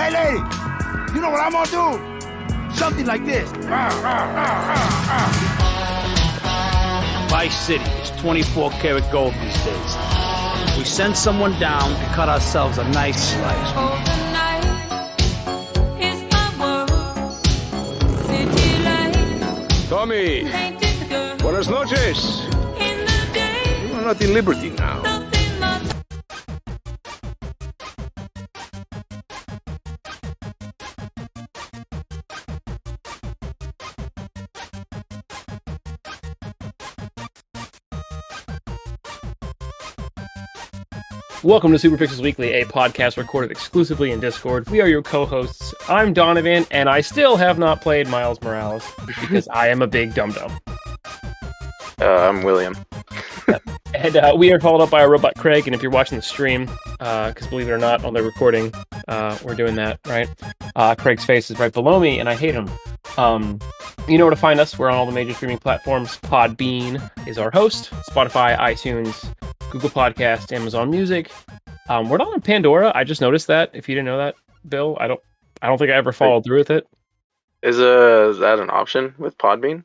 Hey, lady, you know what I'm gonna do? Something like this. Vice City is 24 karat gold these days. We send someone down and cut ourselves a nice slice. Tommy, buenas noches. We're not in Liberty now. Welcome to Super Pixels Weekly, a podcast recorded exclusively in Discord. We are your co-hosts. I'm Donovan, and I still have not played Miles Morales because I am a big dum-dum. I'm William. And we are followed up by our robot Craig, and if you're watching the stream, because believe it or not, on the recording, we're doing that, right? Craig's face is right below me, and I hate him. You know where to find us. We're on all the major streaming platforms. Podbean is our host. Spotify, iTunes, Google Podcast, Amazon Music. We're not on Pandora. I just noticed that. If you didn't know that, Bill, I don't think I ever followed through with it. Is that an option with Podbean?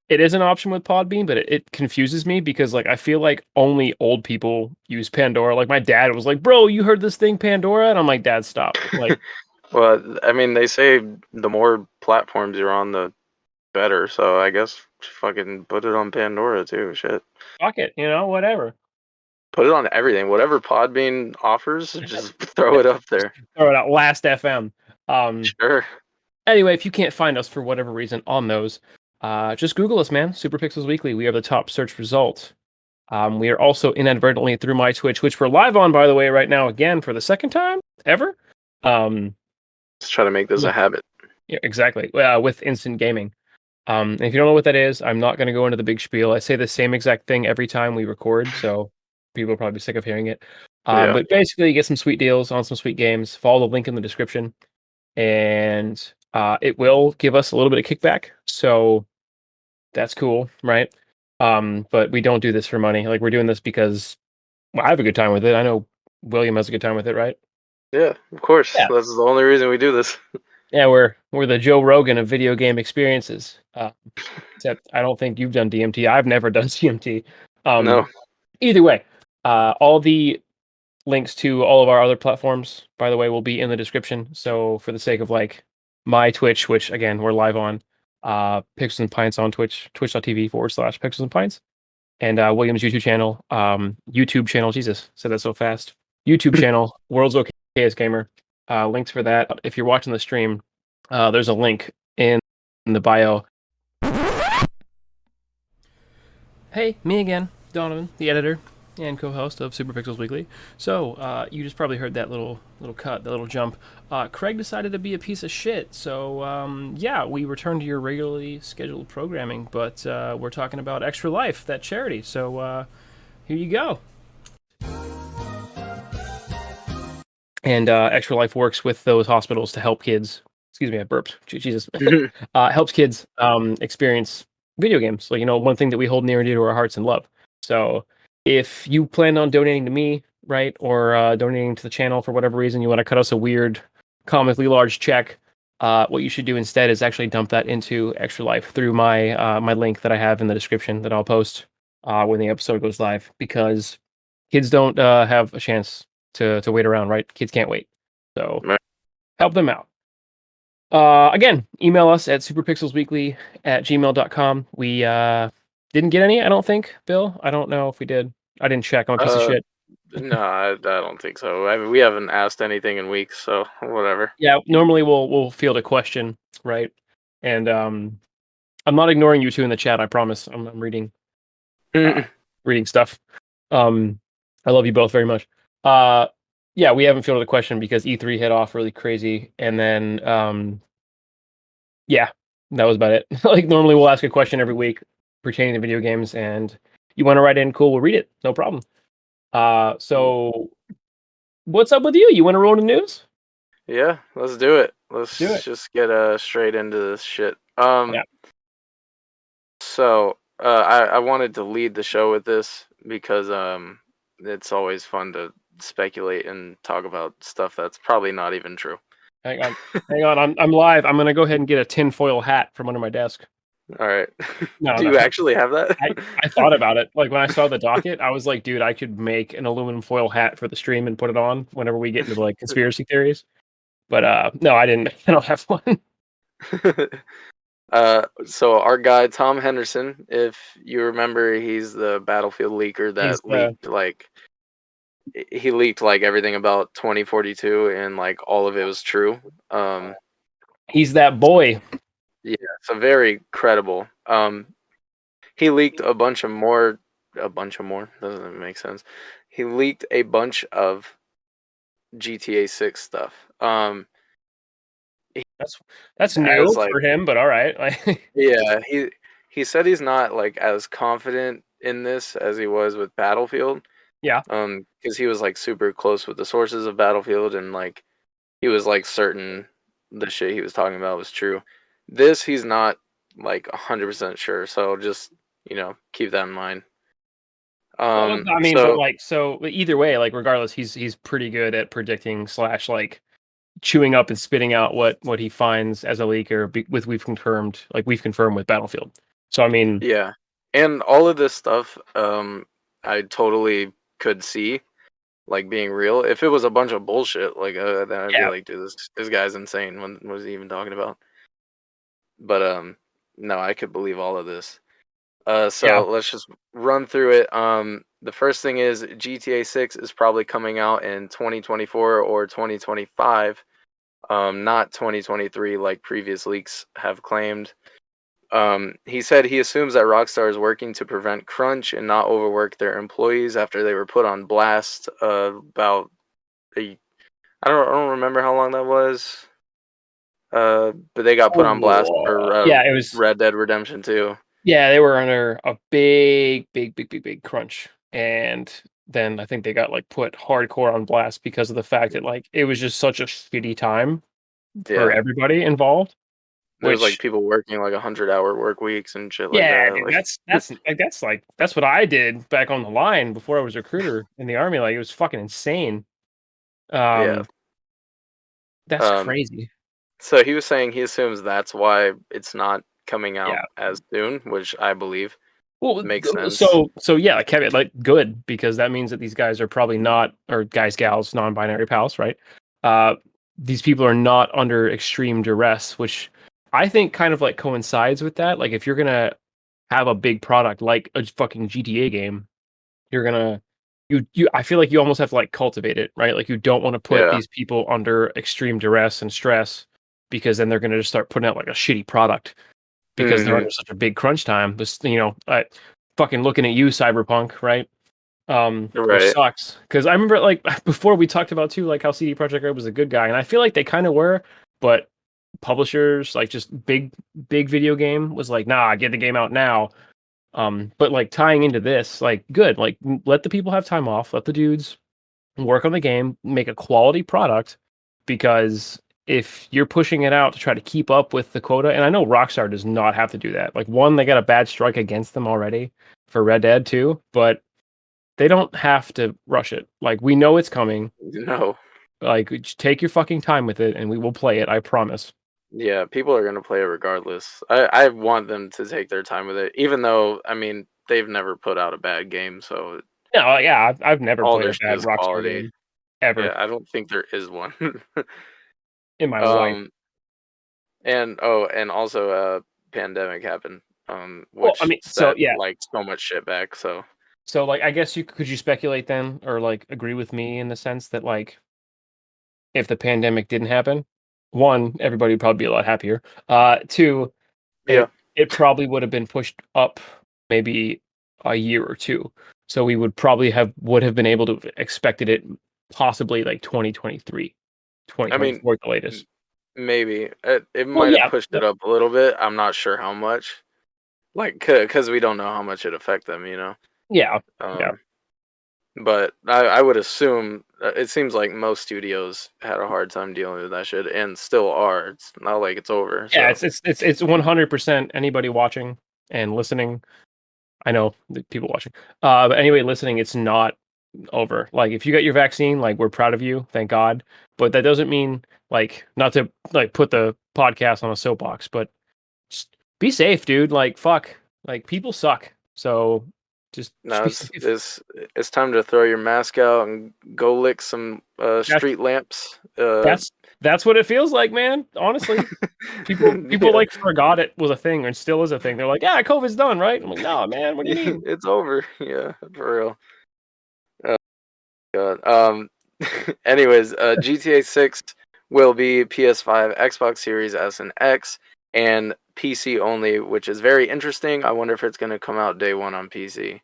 It is an option with Podbean, but it confuses me because I feel like only old people use Pandora. Like my dad was like, "Bro, you heard this thing Pandora?" And I'm like, "Dad, stop." Like, well, I mean, they say the more platforms you're on, the better. So I guess fucking put it on Pandora too. Shit. fuck it, whatever. Put it on everything. Whatever Podbean offers, just throw it up there. Throw it out. Last FM. Sure. Anyway, if you can't find us for whatever reason on those, just Google us, man. Super Pixels Weekly. We are the top search result. We are also inadvertently through my Twitch, which we're live on, by the way, right now again for the second time ever. Let's try to make this a habit. Yeah, exactly. With instant gaming. And if you don't know what that is, I'm not going to go into the big spiel. I say the same exact thing every time we record, so people are probably sick of hearing it. Yeah. But basically, you get some sweet deals on some sweet games. Follow the link in the description, and it will give us a little bit of kickback. So that's cool, right? But we don't do this for money. We're doing this because I have a good time with it. I know William has a good time with it, right? Yeah, of course. Yeah. That's the only reason we do this. Yeah, we're the Joe Rogan of video game experiences. Except I don't think you've done DMT. I've never done DMT. No. Either way, all the links to all of our other platforms, by the way, will be in the description. So for the sake of my Twitch, which again we're live on, Pixels and Pints on Twitch, twitch.tv/Pixels and Pints, and William's YouTube channel. Jesus, said that so fast. YouTube channel, World's Okayest Gamer. Links for that. If you're watching the stream, there's a link in the bio. Hey, me again, Donovan, the editor and co-host of Super Pixels Weekly. So, you just probably heard that little cut, that little jump. Craig decided to be a piece of shit. So, yeah, we returned to your regularly scheduled programming, but we're talking about Extra Life, that charity. So, here you go. And Extra Life works with those hospitals to help kids. Excuse me, I burped. Jesus. Helps kids experience video games. One thing that we hold near and dear to our hearts and love. So if you plan on donating to me, right, or donating to the channel for whatever reason, you want to cut us a weird, comically large check, what you should do instead is actually dump that into Extra Life through my my link that I have in the description that I'll post when the episode goes live, because kids don't have a chance to wait around, right? Kids can't wait. So Right. Help them out. Again, email us at superpixelsweekly@gmail.com. We didn't get any, I don't think, Bill. I don't know if we did. I didn't check. I'm a piece of shit. No, I don't think so. I mean, we haven't asked anything in weeks, so whatever. Yeah, normally we'll field a question, right? And I'm not ignoring you two in the chat, I promise. I'm reading reading stuff. I love you both very much. Yeah, we haven't fielded a question because E3 hit off really crazy, and then yeah, that was about it. Normally we'll ask a question every week pertaining to video games, and you want to write in, cool, we'll read it, no problem. So what's up with you? You want to roll the news? Yeah, let's do it. Let's Do it. just get straight into this shit. Yeah. So I wanted to lead the show with this because it's always fun to speculate and talk about stuff that's probably not even true. Hang on. I'm live. I'm gonna go ahead and get a tinfoil hat from under my desk. All right. No, Do no. you actually have that? I thought about it. Like when I saw the docket, I was like, dude, I could make an aluminum foil hat for the stream and put it on whenever we get into like conspiracy theories. But no, I didn't. I don't have one. So our guy Tom Henderson, if you remember, he's the Battlefield leaker He's that leaked like he leaked like everything about 2042 and like all of it was true. he's that boy. Yeah, so very credible. He leaked a bunch of more doesn't make sense. He leaked a bunch of GTA 6 stuff. That's As new like for him, but all right. Like, yeah, he said he's not like as confident in this as he was with Battlefield. yeah. Because he was like super close with the sources of Battlefield and like he was like certain the shit he was talking about was true. This he's not like 100% sure, so just keep that in mind. Well, I mean, but So like, so either way, like, regardless, he's pretty good at predicting slash like chewing up and spitting out what he finds as a leaker. We've confirmed with Battlefield. So I mean, yeah, and all of this stuff, I totally could see like being real. If it was a bunch of bullshit, like then I'd be yeah, like, dude, this guy's insane. What is he even talking about? But no, I could believe all of this. yeah. So let's just run through it. The first thing is GTA 6 is probably coming out in 2024 or 2025, not 2023 like previous leaks have claimed. He said he assumes that Rockstar is working to prevent crunch and not overwork their employees after they were put on blast about a I don't remember how long that was. But they got put on blast for Yeah, it was. Red Dead Redemption 2. Yeah, they were under a big crunch, and then I think they got like put hardcore on blast because of the fact that like it was just such a shitty time for Yeah. everybody involved. There's like Which, people working like 100-hour work weeks and shit like yeah, that. dude, Like, that's what I did back on the line before I was a recruiter in the army. Like it was fucking insane. yeah. Um, that's Um, crazy. so he was saying he assumes that's why it's not coming out Yeah. as soon, which I believe Well, makes sense. so yeah, like Kevin, like good because that means that these guys are probably not, or guys, gals, non-binary pals, right? Uh, these people are not under extreme duress, which I think kind of like coincides with that. Like if you're gonna have a big product like a fucking GTA game, you're gonna you I feel like you almost have to like cultivate it, right? Like you don't want to put Yeah. these people under extreme duress and stress because then they're gonna just start putting out like a shitty product because they're Hmm. under such a big crunch time. This, fucking looking at you, Cyberpunk, right? Which Right. sucks because I remember like before we talked about too, like how CD Projekt Red was a good guy, and I feel like they kind of were, but publishers like just big video game was like, nah, get the game out now. But like tying into this, like good, like let the people have time off, let the dudes work on the game, make a quality product, because if you're pushing it out to try to keep up with the quota, and I know Rockstar does not have to do that. Like one, they got a bad strike against them already for Red Dead 2, but they don't have to rush it. Like we know it's coming. No. Like just take your fucking time with it and we will play it, I promise. Yeah, people are gonna play it regardless. I want them to take their time with it, even though I mean they've never put out a bad game, so No, yeah, I've never all played their a shit bad is Rockstar quality. game ever Yeah, I don't think there is one. in my life. um, and also pandemic happened, Well, I which mean, so set yeah. like so much shit back. So So like I guess you could you speculate then or like agree with me in the sense that like if the pandemic didn't happen, one, everybody would probably be a lot happier. Two, yeah, it probably would have been pushed up maybe a year or two. So we would have been able to have expected it possibly like 2023, I mean 2024 at the latest. maybe it Well, might have yeah. pushed it up a little bit. I'm not sure how much, like because we don't know how much it affect them, you know. Yeah. Yeah. Um, But I would assume it seems like most studios had a hard time dealing with that shit and still are. It's not like it's over. Yeah, So it's 100% anybody watching and listening. I know the people watching. But anyway, listening, it's not over. Like if you got your vaccine, like we're proud of you, thank God. But that doesn't mean like not to like put the podcast on a soapbox, but just be safe, dude. Like fuck. Like people suck. So just No, be it's safe. it's it's time to throw your mask out and go lick some That's street lamps. that's that's what it feels like, man. Honestly. People Yeah, like forgot it was a thing and still is a thing. They're like, yeah, COVID's done, right? I'm like, no, man, what do you mean? it's over. Yeah, for real. Oh God. Anyways, GTA 6 will be PS5, Xbox Series S and X, and PC only, which is very interesting. I wonder if it's going to come out day one on PC.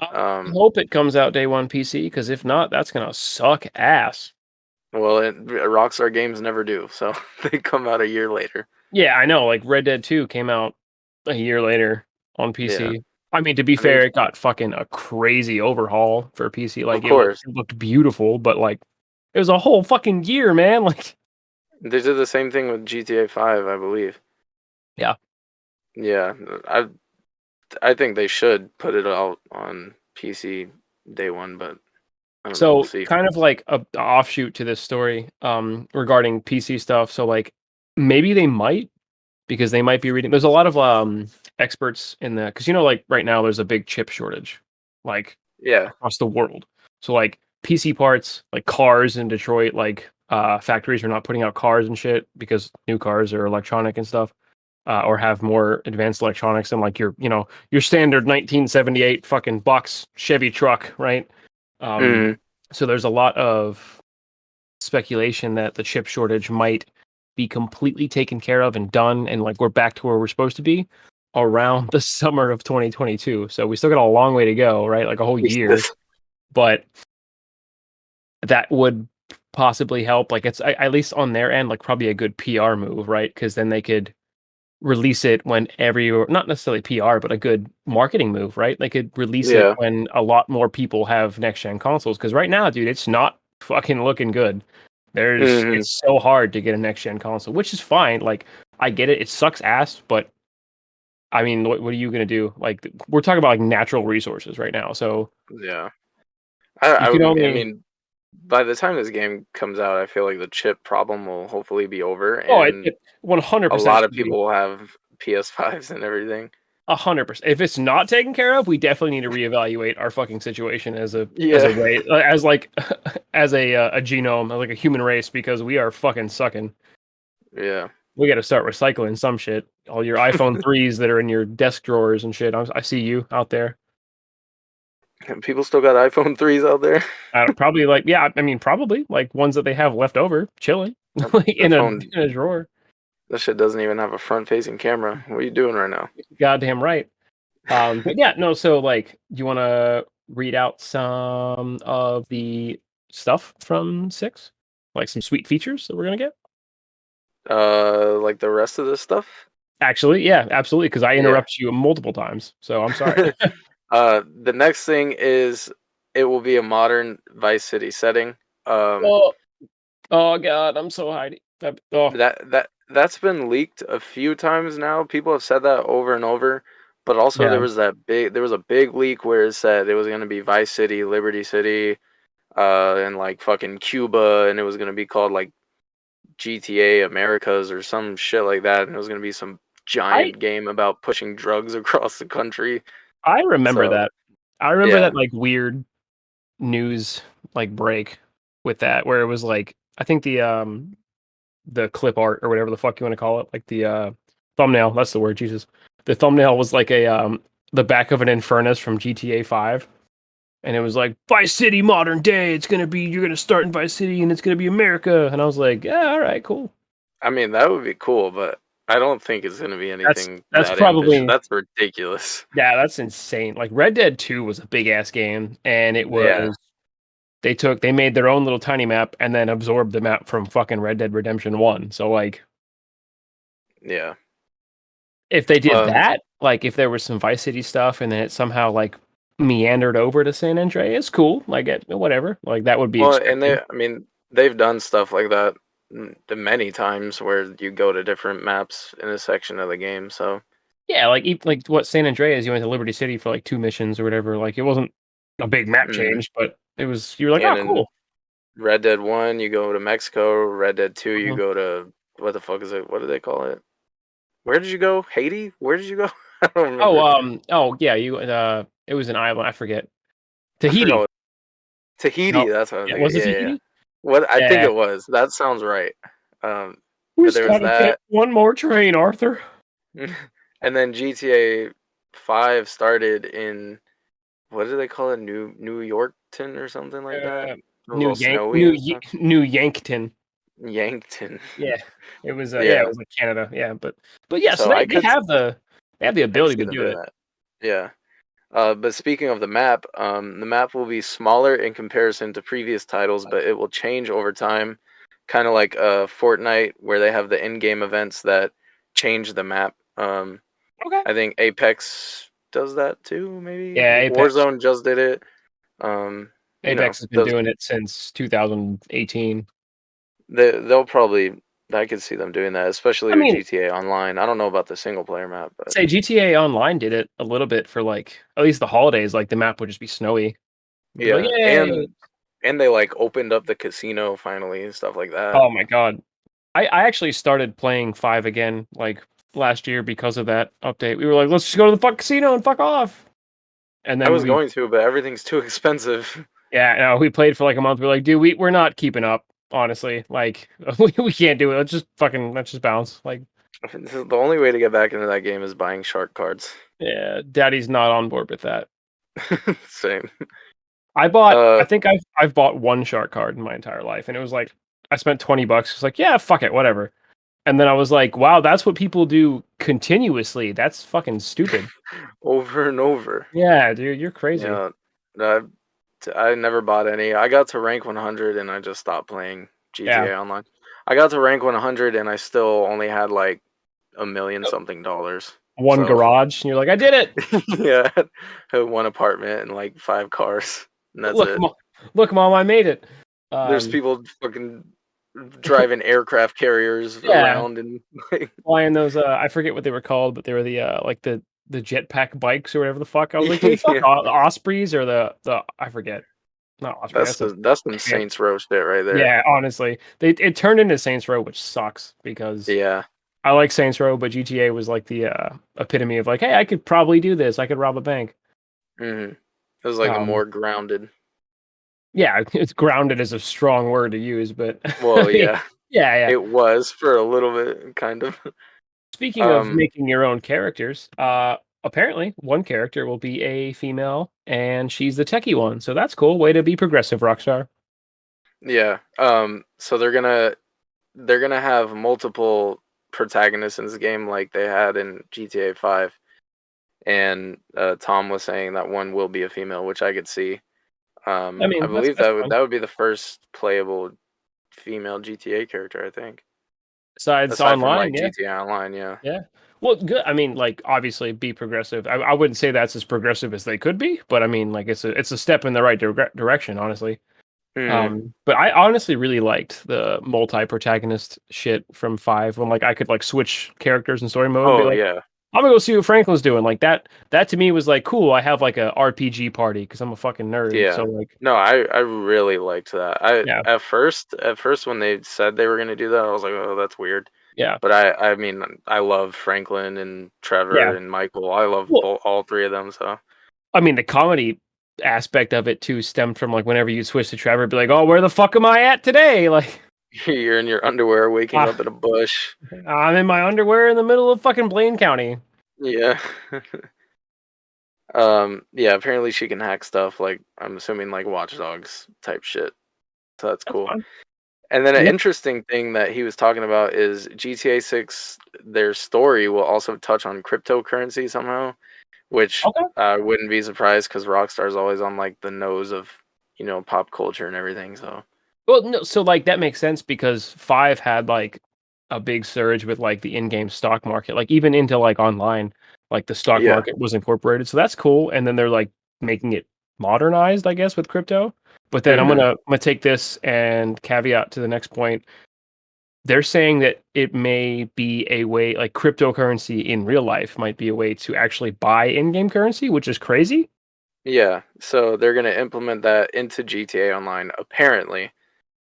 I Um, hope it comes out day one PC, because if not, that's gonna suck ass. well, Rockstar games never do, so they come out a year later. Yeah, I know. Like Red Dead 2 came out a year later on Yeah, PC. I mean, to be I mean, fair, it got fucking a crazy overhaul for PC. of Like course, it looked beautiful, but like it was a whole fucking year, man. Like they did the same thing with GTA 5, I believe. yeah. Yeah, I think they should put it out on PC day one, but I don't know. We'll So see. kind of like a offshoot to this story, regarding PC stuff. So like maybe they might, because they might be reading. There's a lot of experts in the, because like right now there's a big chip shortage, like Yeah. across the world. So like PC parts, like cars in Detroit, like factories are not putting out cars and shit because new cars are electronic and stuff, or have more advanced electronics than like your standard 1978 fucking box Chevy truck, right? Um, Hmm. so there's a lot of speculation that the chip shortage might be completely taken care of and done, and like we're back to where we're supposed to be around the summer of 2022. So we still got a long way to go, right? Like a whole year, but that would possibly help. Like it's at least on their end, like probably a good PR move, right? Because then they could release it when not necessarily PR, but a good marketing move, right? They could release it Yeah. when a lot more people have next gen consoles. Because right now, dude, it's not fucking looking good. Hmm. It's so hard to get a next gen console, which is fine. Like I get it, it sucks ass, but I mean, what are you gonna do? Like we're talking about like natural resources right now, so Yeah. you can I only. mean, by the time this game comes out, I feel like the chip problem will hopefully be over, Oh, and it 100% a lot of should be. people will have PS5s and everything. 100%. If it's not taken care of, we definitely need to reevaluate our fucking situation as a Yeah. race, as like as a genome, like a human race, because we are fucking sucking. Yeah. We got to start recycling some shit. All your iPhone 3s that are in your desk drawers and shit. I see you out there. People still got iPhone 3s out there. Probably like, yeah, I mean probably like ones that they have left over chilling That, like that in phone, a drawer. that shit doesn't even have a front-facing camera. What are you doing right now? Goddamn right. But yeah, no, so like, do you want to read out some of the stuff from 6? Like some sweet features that we're gonna get? Like the rest of this stuff? Actually, yeah, absolutely, because I Yeah. interrupted you multiple times, so I'm sorry. The next thing is it will be a modern Vice City setting. Um, Oh, oh God, I'm so Heidi. Oh, that's been leaked a few times now. People have said that over and over. But also yeah. there was a big leak where it said it was gonna be Vice City, Liberty City, and like fucking Cuba, and it was gonna be called like GTA Americas or some shit like that, and it was gonna be some I giant game about pushing drugs across the country. I remember So that. I remember yeah, that like weird news like break with that, where it was like, I think the clip art or whatever the fuck you want to call it, like the thumbnail, that's the word, Jesus. The thumbnail was like a the back of an Infernus from GTA 5, and it was like Vice City modern day. You're gonna start in Vice City and it's gonna be America. And I was like, yeah, all right, cool. I mean that would be cool, but I don't think it's gonna be anything That's that ambitious. probably, That's ridiculous. yeah, that's insane. Like Red Dead 2 was a big ass game, and it Yeah, was, they made their own little tiny map and then absorbed the map from fucking Red Dead Redemption 1. So like, yeah. if they did Um, that, like if there was some Vice City stuff and then it somehow like meandered over to San Andreas, cool. Like whatever. Like that would be well, and expected. I mean, they've done stuff like that many times where you go to different maps in a section of the game. So Yeah, like like what San Andreas, you went to Liberty City for like 2 missions or whatever. Like it wasn't a big map mhm. change, but It was you were like, And oh, in cool. Red Dead 1, you go to Mexico. Red Dead 2, you Mhm. go to what the fuck is it? What do they call it? Where did you go? Haiti? Where did you go? I don't Oh, remember. yeah, you it was an island. I forget. I forgot Tahiti. what Tahiti. No, That's what I'm yeah, thinking. was it Yeah, yeah. Tahiti? What I think Yeah. it was. That sounds right. Um, We but just there was gotta get that, one more train, Arthur. and then GTA 5 started in what do they call it? New Yorkton or something like that. Uh, It was all snowy and stuff. New Yankton. Yankton. Yeah, it was. Yeah, it Yeah. was like Canada. Yeah, but yeah. So So they have the I could ability see to them do doing it. that. Yeah. But speaking of the map will be smaller in comparison to previous titles, but it will change over time, kind of like Fortnite, where they have the in-game events that change the map. Okay. I think Apex does that too, maybe. Yeah, Warzone just did it. Um, Apex has been those doing it since 2018. they'll probably. I could see them doing that, especially I with mean, GTA Online. I don't know about the single player map, but say GTA Online did it a little bit for like at least the holidays. Like the map would just be snowy. It'd be like, yeah, yay! and they like opened up the casino finally and stuff like that. Oh my god! I actually started playing 5 again like last year because of that update. We were like, let's just go to the fuck casino and fuck off. And I then was going to, but everything's too expensive. yeah, no, we played for like a month. We're like, dude, we're not keeping up. Honestly, like we can't do it. Let's just bounce. Like, The only way to get back into that game is buying shark cards. yeah, Daddy's not on board with that. Same. I Uh, think I've bought one shark card in my entire life, and it was like I spent $20. It's like, yeah, fuck it, whatever. And then I was like, wow, that's what people do continuously. That's fucking stupid. over and over. Yeah, dude, you're crazy. Yeah. I, I never bought any. I got to rank 100 and I just stopped playing Yeah, GTA Online. I got to rank 100 and I still only had like a million something dollars. one So, garage, and you're like, I did it. yeah, I had one apartment and like 5 cars, and that's Look, it. look, mom, I made it. There's Um, people fucking driving aircraft carriers yeah, around and like, flying those. I forget what they were called, but they were the like the jetpack bikes or whatever the fuck. I was like, dude, fuck yeah, the Ospreys or the I forget. Not Osprey. That's a that's some champ. Saints Row shit right there. Yeah, honestly, it turned into Saints Row, which sucks because Yeah. I like Saints Row, but GTA was like the epitome of like, hey, I could probably do this. I could rob a bank. hmm It was like a Um, more grounded. yeah, it's grounded is a strong word to use, but Well, yeah, yeah, yeah. it was for a little bit, kind of. Speaking of Um, making your own characters, apparently one character will be a female, and she's the techie one. So that's cool. Way to be progressive, Rockstar. yeah. So they're gonna have multiple protagonists in this game, like they had in GTA 5. And Tom was saying that one will be a female, which I could see. I I mean, believe that's fun. that would be the first playable female GTA character, I think, Besides aside from online, like yeah, GTA Online. Yeah, yeah. Well, good. I mean, like obviously, be progressive. I wouldn't say that's as progressive as they could be, but I mean, like it's a step in the right direction, honestly. hmm But I honestly really liked the multi-protagonist shit from 5 when like I could like switch characters in story mode and be Oh like, yeah, I'm gonna go see what Franklin's doing. Like that to me was like cool. I have like a RPG party because I'm a fucking nerd. So yeah. like, No, I really liked that. I yeah, at first when they said they were gonna do that, I was like, oh, that's weird. yeah, But I mean, I love Franklin and yeah. Trevor and Michael. I love Well, all three of them. So I mean, the comedy aspect of it too stemmed from like whenever you switch to Trevor, be like, oh, where the fuck am I at today? Like, you're in your underwear, waking ah, up in a bush. I'm in my underwear in the middle of fucking Blaine County. Yeah. Yeah, apparently she can hack stuff like I'm assuming like Watch Dogs type shit. So that's That's cool. fun. And then an Yep. interesting thing that he was talking about is GTA 6, their story will also touch on cryptocurrency somehow, which Okay. I wouldn't be surprised because Rockstar's always on like the nose of, pop culture and everything. So Well, no, so like that makes sense because 5 had like a big surge with like the in-game stock market, like even into like online, like the stock yeah. market was incorporated. So that's cool. And then they're like making it modernized, I guess, with crypto. But then hmm I'm gonna take this and caveat to the next point. They're saying that it may be a way, like cryptocurrency in real life might be a way to actually buy in-game currency, which is crazy. Yeah, so they're gonna implement that into GTA Online apparently.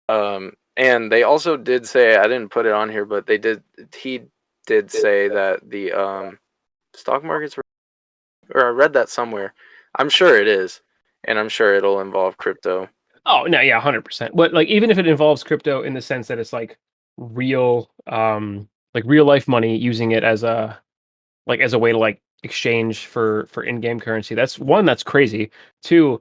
And they also did say, I didn't put it on here, but he did say that the stock market's, or I read that somewhere. I'm sure it is, and I'm sure it'll involve crypto. Oh no, yeah, 100%. But like, even if it involves crypto in the sense that it's like real life money, using it as a way to like exchange for in-game currency. That's crazy. Two,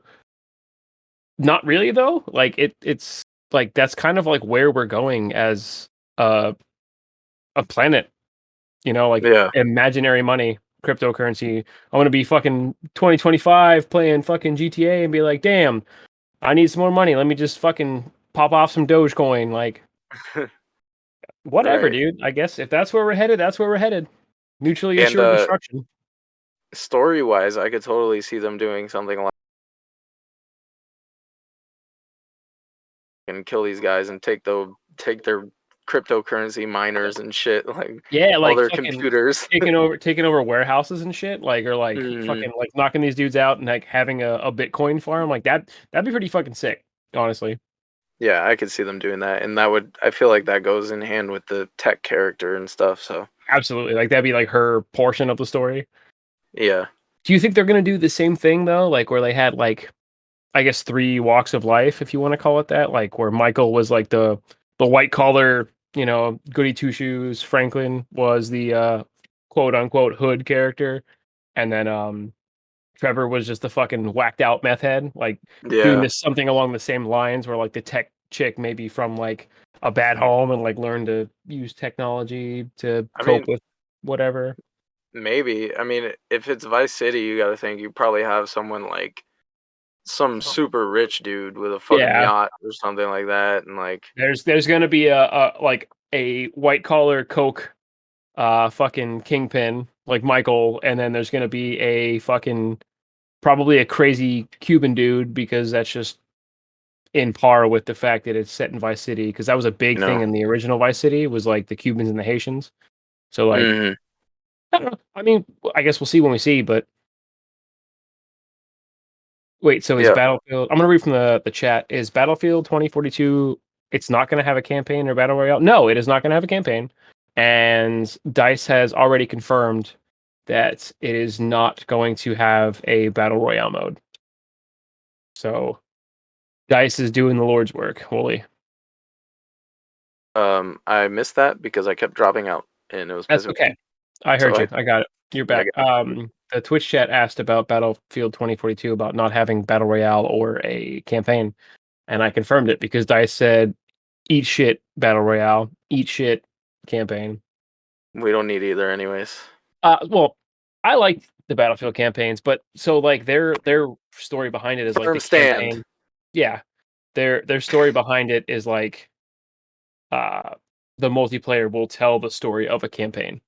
not really though. Like it's like that's kind of like where we're going as a a planet. Like Yeah. imaginary money, cryptocurrency. I want to be fucking 2025 playing fucking GTA and be like, damn, I need some more money. Let me just fucking pop off some Dogecoin. Like, whatever, Right. dude. I guess if that's where we're headed, that's where we're headed. Mutually And assured destruction. story wise, I could totally see them doing something like and kill these guys and take their cryptocurrency miners and shit, like Yeah, all like their fucking computers. taking over warehouses and shit, like, or like Mhm. fucking like knocking these dudes out and like having a Bitcoin farm, like that'd be pretty fucking sick, honestly. Yeah, I could see them doing that, and that would, I feel like that goes in hand with the tech character and stuff. So Absolutely. Like that'd be like her portion of the story. yeah, Do you think they're gonna do the same thing though? Like where they had like, I guess, three walks of life, if you want to call it that, like where Michael was like the white collar, goody two shoes. Franklin was the quote unquote hood character, and then Trevor was just the fucking whacked out meth head, like doing yeah. this something along the same lines where like the tech chick maybe from like a bad home and like learned to use technology to I cope mean, with whatever. maybe. I mean, if it's Vice City, you got to think you probably have someone like some super rich dude with a fucking Yeah, yacht or something like that, and like, there's gonna be a like a white collar coke fucking kingpin like Michael, and then there's gonna be a fucking probably a crazy Cuban dude because that's just in par with the fact that it's set in Vice City, because that was a you big thing know. in the original Vice City, was like the Cubans and the Haitians. So like, Hmm. I don't know. I mean, I guess we'll see when we see. But wait, so is Yeah. Battlefield? I'm gonna read from the chat. Is Battlefield 2042? It's not gonna have a campaign or battle royale. No, it is not gonna have a campaign. And Dice has already confirmed that it is not going to have a battle royale mode. So Dice is doing the Lord's work, Wooly. I missed that because I kept dropping out, and it was That's pissing me. okay. I So heard you. I got it. You're I back. got The Twitch chat asked about Battlefield 2042 about not having battle royale or a campaign, and I confirmed it because Dice said, "Eat shit, battle royale. Eat shit, campaign." we don't need either, anyways. Well, I like the Battlefield campaigns, but so like their story behind it is like Firm the stand. campaign. Yeah, their story behind it is like uh the multiplayer will tell the story of a campaign.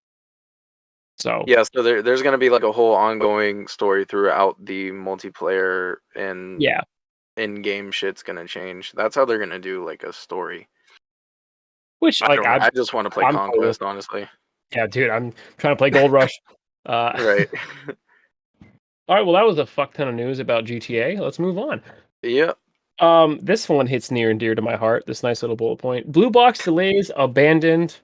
So Yeah, so there's gonna be like a whole ongoing story throughout the multiplayer, and yeah, in-game shit's gonna change. That's how they're gonna do like a story. which I like don't know. I just want to play I'm cool with. Conquest, honestly. Yeah, dude, I'm trying to play Gold Rush. Uh, Right. all right, well, that was a fuck ton of news about GTA. Let's move on. Yeah. This one hits near and dear to my heart. This nice little bullet point: Blue Box delays abandoned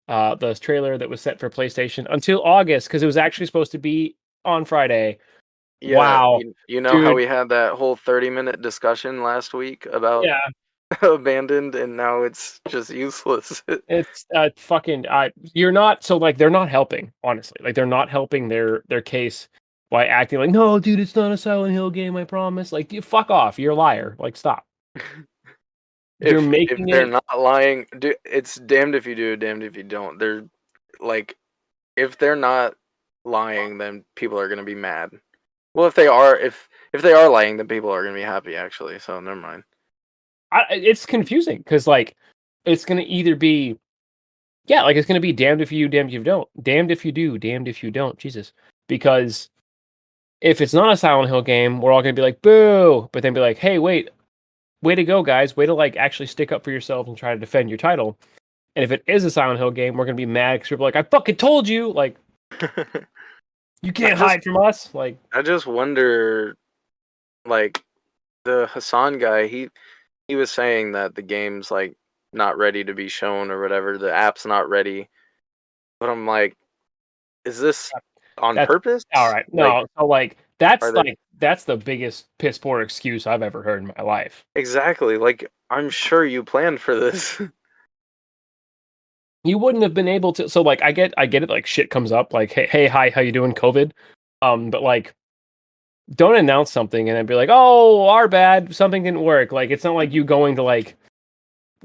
the trailer that was set for PlayStation until August because it was actually supposed to be on Friday. Yeah. Wow, You know how dude. we had that whole 30-minute discussion last week about Yeah, abandoned, and now it's just useless. it's fucking. You're not so like they're not helping. Honestly, like they're not helping their case by acting like, no, dude, it's not a Silent Hill game. I promise. Like, you fuck off. You're a liar. Like, stop. You're If making they're it. not lying, it's damned if you do, damned if you don't. They're like, if they're not lying, then people are gonna be mad. Well, if they are lying, then people are gonna be happy actually. So never mind. It's confusing because like it's gonna either be, yeah, like it's gonna be damned if you, damned if you don't, damned if you do, damned if you don't. Jesus, because if it's not a Silent Hill game, we're all gonna be like boo, but then be like, hey, wait, way to go, guys, way to like actually stick up for yourself and try to defend your title. And if it is a Silent Hill game, we're gonna be mad because we're like, I fucking told you, like. You I can't just hide from us. Like, I just wonder, like, the Hassan guy, he was saying that the game's like not ready to be shown or whatever. The app's not ready. But I'm like, is this on that's purpose? all right. Like, No, so like are that's they like that's the biggest piss poor excuse I've ever heard in my life. exactly like I'm sure you planned for this. You wouldn't have been able to. So like, I get it. Like, shit comes up. Like, hey, hi, how you doing? COVID. But like, don't announce something and then be like, oh, our bad, something didn't work. Like, it's not like you going to like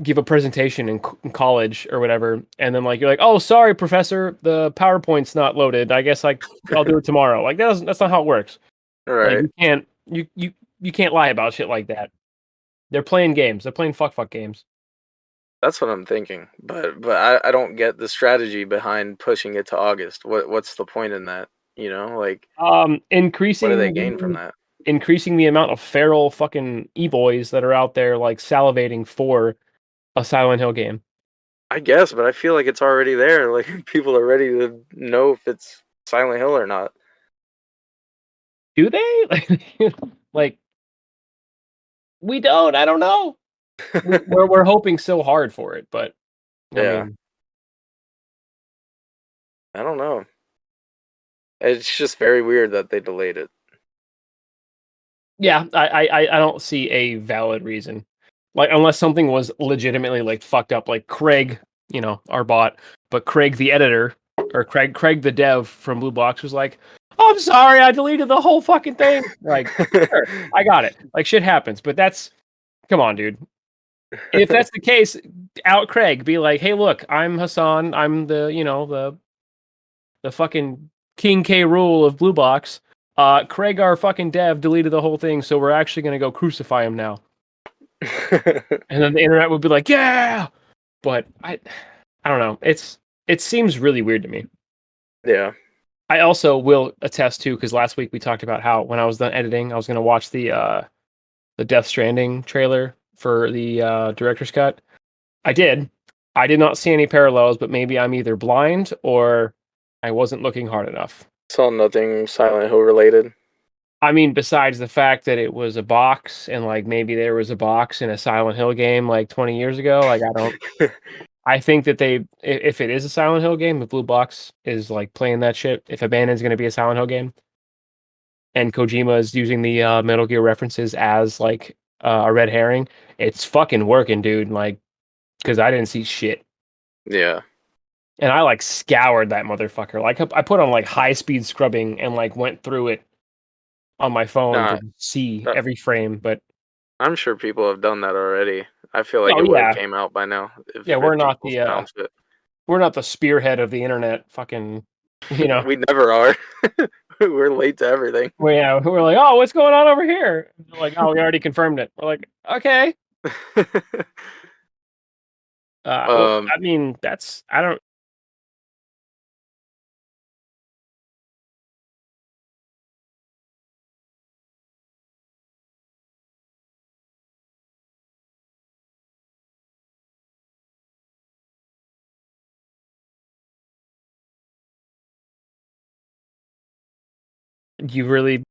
give a presentation in college or whatever, and then like you're like, oh, sorry, professor, the PowerPoint's not loaded. I guess I'll do it tomorrow. Like, that's not how it works. Like, Right. you can't lie about shit like that. They're playing games. They're playing fuck games. That's what I'm thinking. But I don't get the strategy behind pushing it to August. What's the point in that? You know, like what do they gain from that? Increasing the amount of feral fucking e-boys that are out there like salivating for a Silent Hill game. I guess, but I feel like it's already there. Like people are ready to know if it's Silent Hill or not. Do they? Like we don't. I don't know. We're hoping so hard for it, but I Yeah. mean, I don't know. It's just very weird that they delayed it. yeah, I don't see a valid reason. Like, unless something was legitimately like fucked up, like Craig, our bot, but Craig the editor or Craig the dev from Blue Box was like, "Oh, I'm sorry, I deleted the whole fucking thing." Like, sure, I got it. Like, shit happens, but come on, dude. If that's the case, out Craig, be like, "Hey, look, I'm Hassan. I'm the fucking King K. Rule of Blue Box. Craig, our fucking dev, deleted the whole thing, so we're actually gonna go crucify him now." And then the internet would be like, "Yeah," but I don't know. It seems really weird to me. Yeah. I also will attest to, because last week we talked about how when I was done editing, I was gonna watch the Death Stranding trailer for the director's cut. I did. I did not see any parallels, but maybe I'm either blind or I wasn't looking hard enough. Saw nothing Silent Hill related. I mean, besides the fact that it was a box and like maybe there was a box in a Silent Hill game like 20 years ago, like I think that if it is a Silent Hill game, the Blue Box is like playing that shit. If Abandoned's going to be a Silent Hill game and Kojima is using the Metal Gear references as like a red herring, it's fucking working, dude. Like, because I didn't see shit. Yeah. And I like scoured that motherfucker. Like, I put on like high speed scrubbing and like went through it on my phone Nah, to see uh, every frame. But I'm sure people have done that already. I feel like oh it would have yeah, came out by now yeah, if people found it. we're not the spearhead of the internet. Fucking, you know. We never are. We're late to everything. Well, yeah, we're like, oh, what's going on over here? And they're like, oh, we already confirmed it. We're like, okay. Well, um, I mean, I don't. You really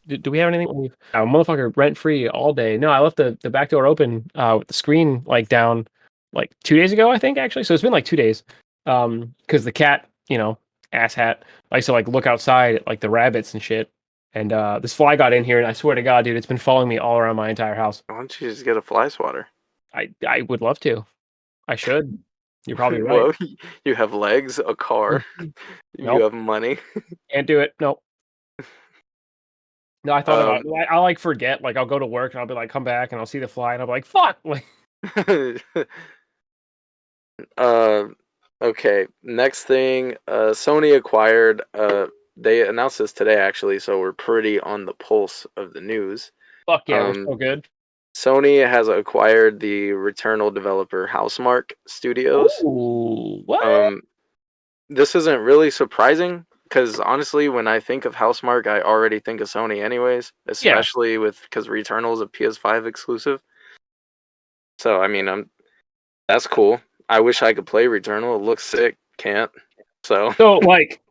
do we have anything? Motherfucker, rent free all day. No, I left the back door open with the screen like down like 2 days ago, I think actually. So it's been like 2 days. Because the cat, asshat, likes to like look outside at like the rabbits and shit. And this fly got in here, and I swear to God, dude, it's been following me all around my entire house. why don't you just get a fly swatter? I would love to. I should. You're probably right. Well, you have legs, a car, you Nope, have money. can't do it. Nope. No, I thought about Um, it. I like forget. Like I'll go to work and I'll be like, come back and I'll see the fly and I'll be like, fuck. Like, uh, okay. Next thing, Sony acquired. They announced this today actually, so we're pretty on the pulse of the news. fuck yeah, we're Um, so good. Sony has acquired the Returnal developer Housemarque Studios. Oh, what? Um, this isn't really surprising because honestly, when I think of Housemarque, I already think of Sony anyways, Yeah, especially because Returnal is a PS5 exclusive. So I mean, that's cool. I wish I could play Returnal. It looks sick. Can't. So So like,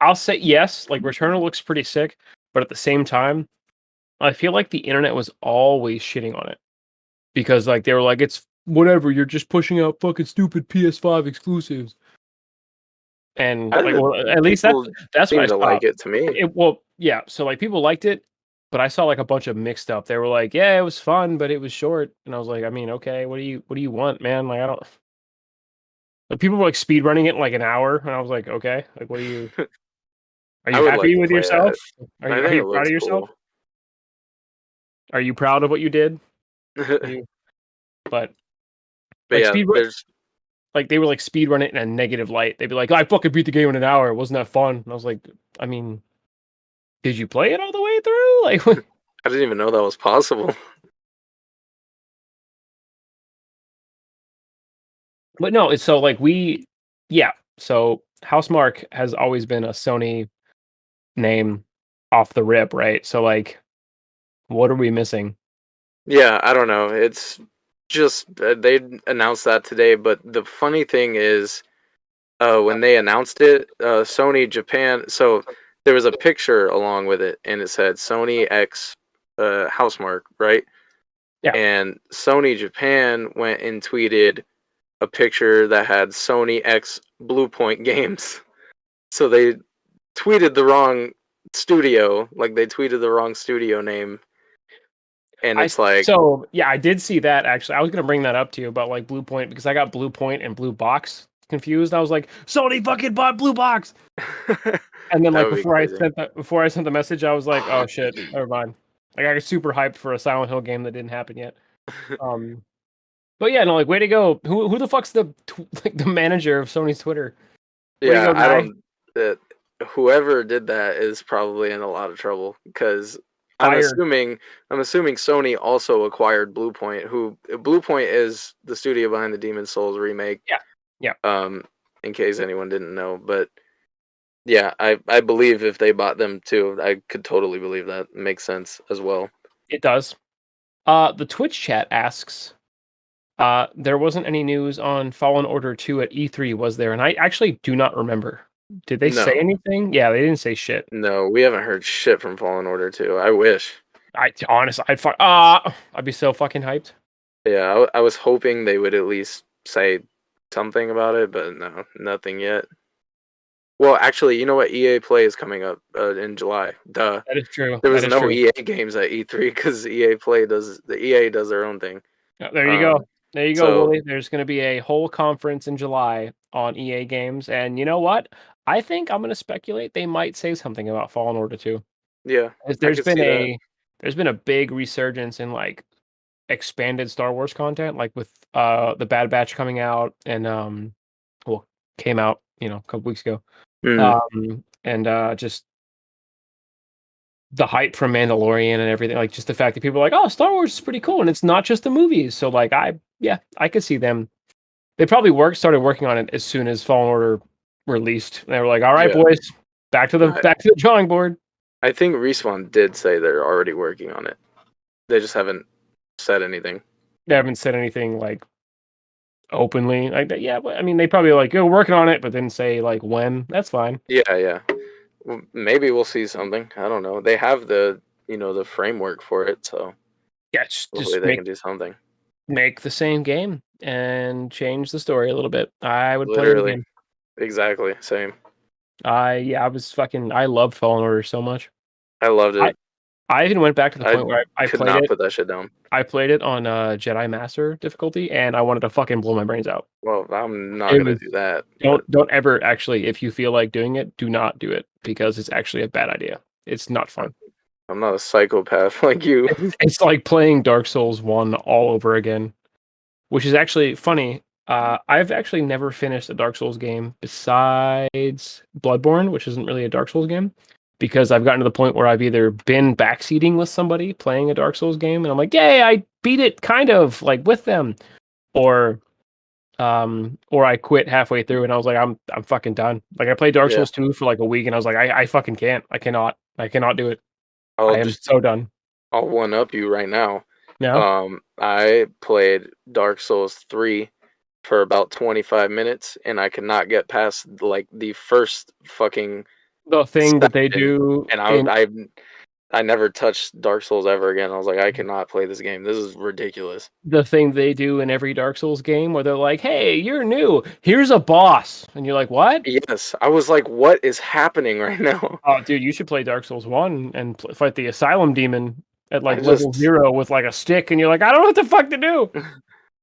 I'll say yes. Like Returnal looks pretty sick, but at the same time, I feel like the internet was always shitting on it because like they were like, it's whatever. You're just pushing out fucking stupid PS5 exclusives. And like, well, at least people that's what I seem to saw. like it to me. Well, yeah. So like people liked it, but I saw like a bunch of mixed up. They were like, yeah, it was fun, but it was short. And I was like, I mean, okay, what do you want, man? Like I don't. Like people were like speed running it in like an hour, and I was like, okay, like what are you? Are I you would like happy to with play yourself? that. Are I you think it proud looks of yourself? cool. Are you proud of what you did? Are But you? But like yeah, speed there's like they were like speed run it in a negative light. They'd be like, I fucking beat the game in an hour. Wasn't that fun? And I was like, I mean, did you play it all the way through? Like, I didn't even know that was possible. but no, it's so like yeah. So Housemark has always been a Sony name off the rip, right? So like, what are we missing? Yeah, I don't know. It's just they announced that today, but the funny thing is when they announced it, Sony Japan. So there was a picture along with it, and it said Sony X Housemark, right? Yeah, And Sony Japan went and tweeted a picture that had Sony X Bluepoint Games. So they tweeted the wrong studio, like they tweeted the wrong studio name, and it's like, so yeah, I did see that actually. I was gonna bring that up to you about like Blue Point because I got Blue Point and Blue Box confused. I was like, Sony fucking bought Blue Box. that And then like would be crazy. before I sent the message, I was like, oh shit, never mind. Like I got super hyped for a Silent Hill game that didn't happen yet. Um, but yeah, no, like way to go. Who the fuck's like the manager of Sony's Twitter? Way to Yeah, go, I guy. don't. That whoever did that is probably in a lot of trouble because I'm Fired. assuming I'm assuming Sony also acquired Bluepoint. Who Bluepoint is the studio behind the Demon Souls remake. Yeah. Yeah. In case anyone didn't know, but yeah, I believe if they bought them too, I could totally believe that. Makes sense as well. It does. The Twitch chat asks, there wasn't any news on Fallen Order 2 at E3, was there? And I actually do not remember. Did they say No, anything? Yeah, they didn't say shit. no, we haven't heard shit from Fallen Order 2. I wish. I'd be so fucking hyped. Yeah, I was hoping they would at least say something about it, but no, nothing yet. Well, actually, you know what? EA Play is coming up in July. Duh. That is true. There That was is no true. EA games at E3 because EA does their own thing. There you Um, go. There you go, so Wooly. There's going to be a whole conference in July on EA games, and you know what? I think I'm going to speculate they might say something about Fallen Order 2. yeah, I There's could been see that. a big resurgence in like expanded Star Wars content, like with the Bad Batch coming out and well came out a couple weeks ago, Mm, and just the hype from Mandalorian and everything, like just the fact that people are like, oh, Star Wars is pretty cool, and it's not just the movies. So like, I could see them. They probably started working on it as soon as Fallen Order released. And they were like, all right, yeah, boys, I, back to the drawing board. I think Respawn did say they're already working on it. They just haven't said anything. They haven't said anything like openly like that. Yeah, but I mean, they probably like, oh, working on it, but didn't say like when. That's fine. Yeah, yeah. Well, maybe we'll see something. I don't know. They have the framework for it, so Yeah, hopefully just they can do something. make the same game and change the story a little bit. I would play it Literally, again. exactly, same. I loved Fallen Order so much. I loved I it. I even went back to the I point where I could played not it. put that shit down. I played it on Jedi Master difficulty, and I wanted to fucking blow my brains out. Well, I'm not It gonna was do that, but don't ever actually, if you feel like doing it, do not do it because it's actually a bad idea. It's not fun. I'm not a psychopath like you. It's like playing Dark Souls 1 all over again, which is actually funny. I've actually never finished a Dark Souls game besides Bloodborne, which isn't really a Dark Souls game, because I've gotten to the point where I've either been backseating with somebody playing a Dark Souls game, and I'm like, yay, I beat it kind of like with them, or I quit halfway through and I was like, I'm fucking done. Like I played Dark Yeah, Souls 2 for like a week and I was like, I fucking can't. I cannot do it. I'll I am just so done. I'll one up you right now. Yeah. I played Dark Souls 3 for about 25 minutes, and I could not get past like the first fucking The thing that they section, do and in I never touched Dark Souls ever again. I was like, I cannot play this game. This is ridiculous. every Dark Souls game where they're like, "Hey, you're new. Here's a boss," and you're like, "What?" Yes, I was like, what is happening right now? Oh, dude, you should play Dark Souls 1 and fight the Asylum Demon at I like level just 0 with like a stick, and you're like, I don't know what the fuck to do.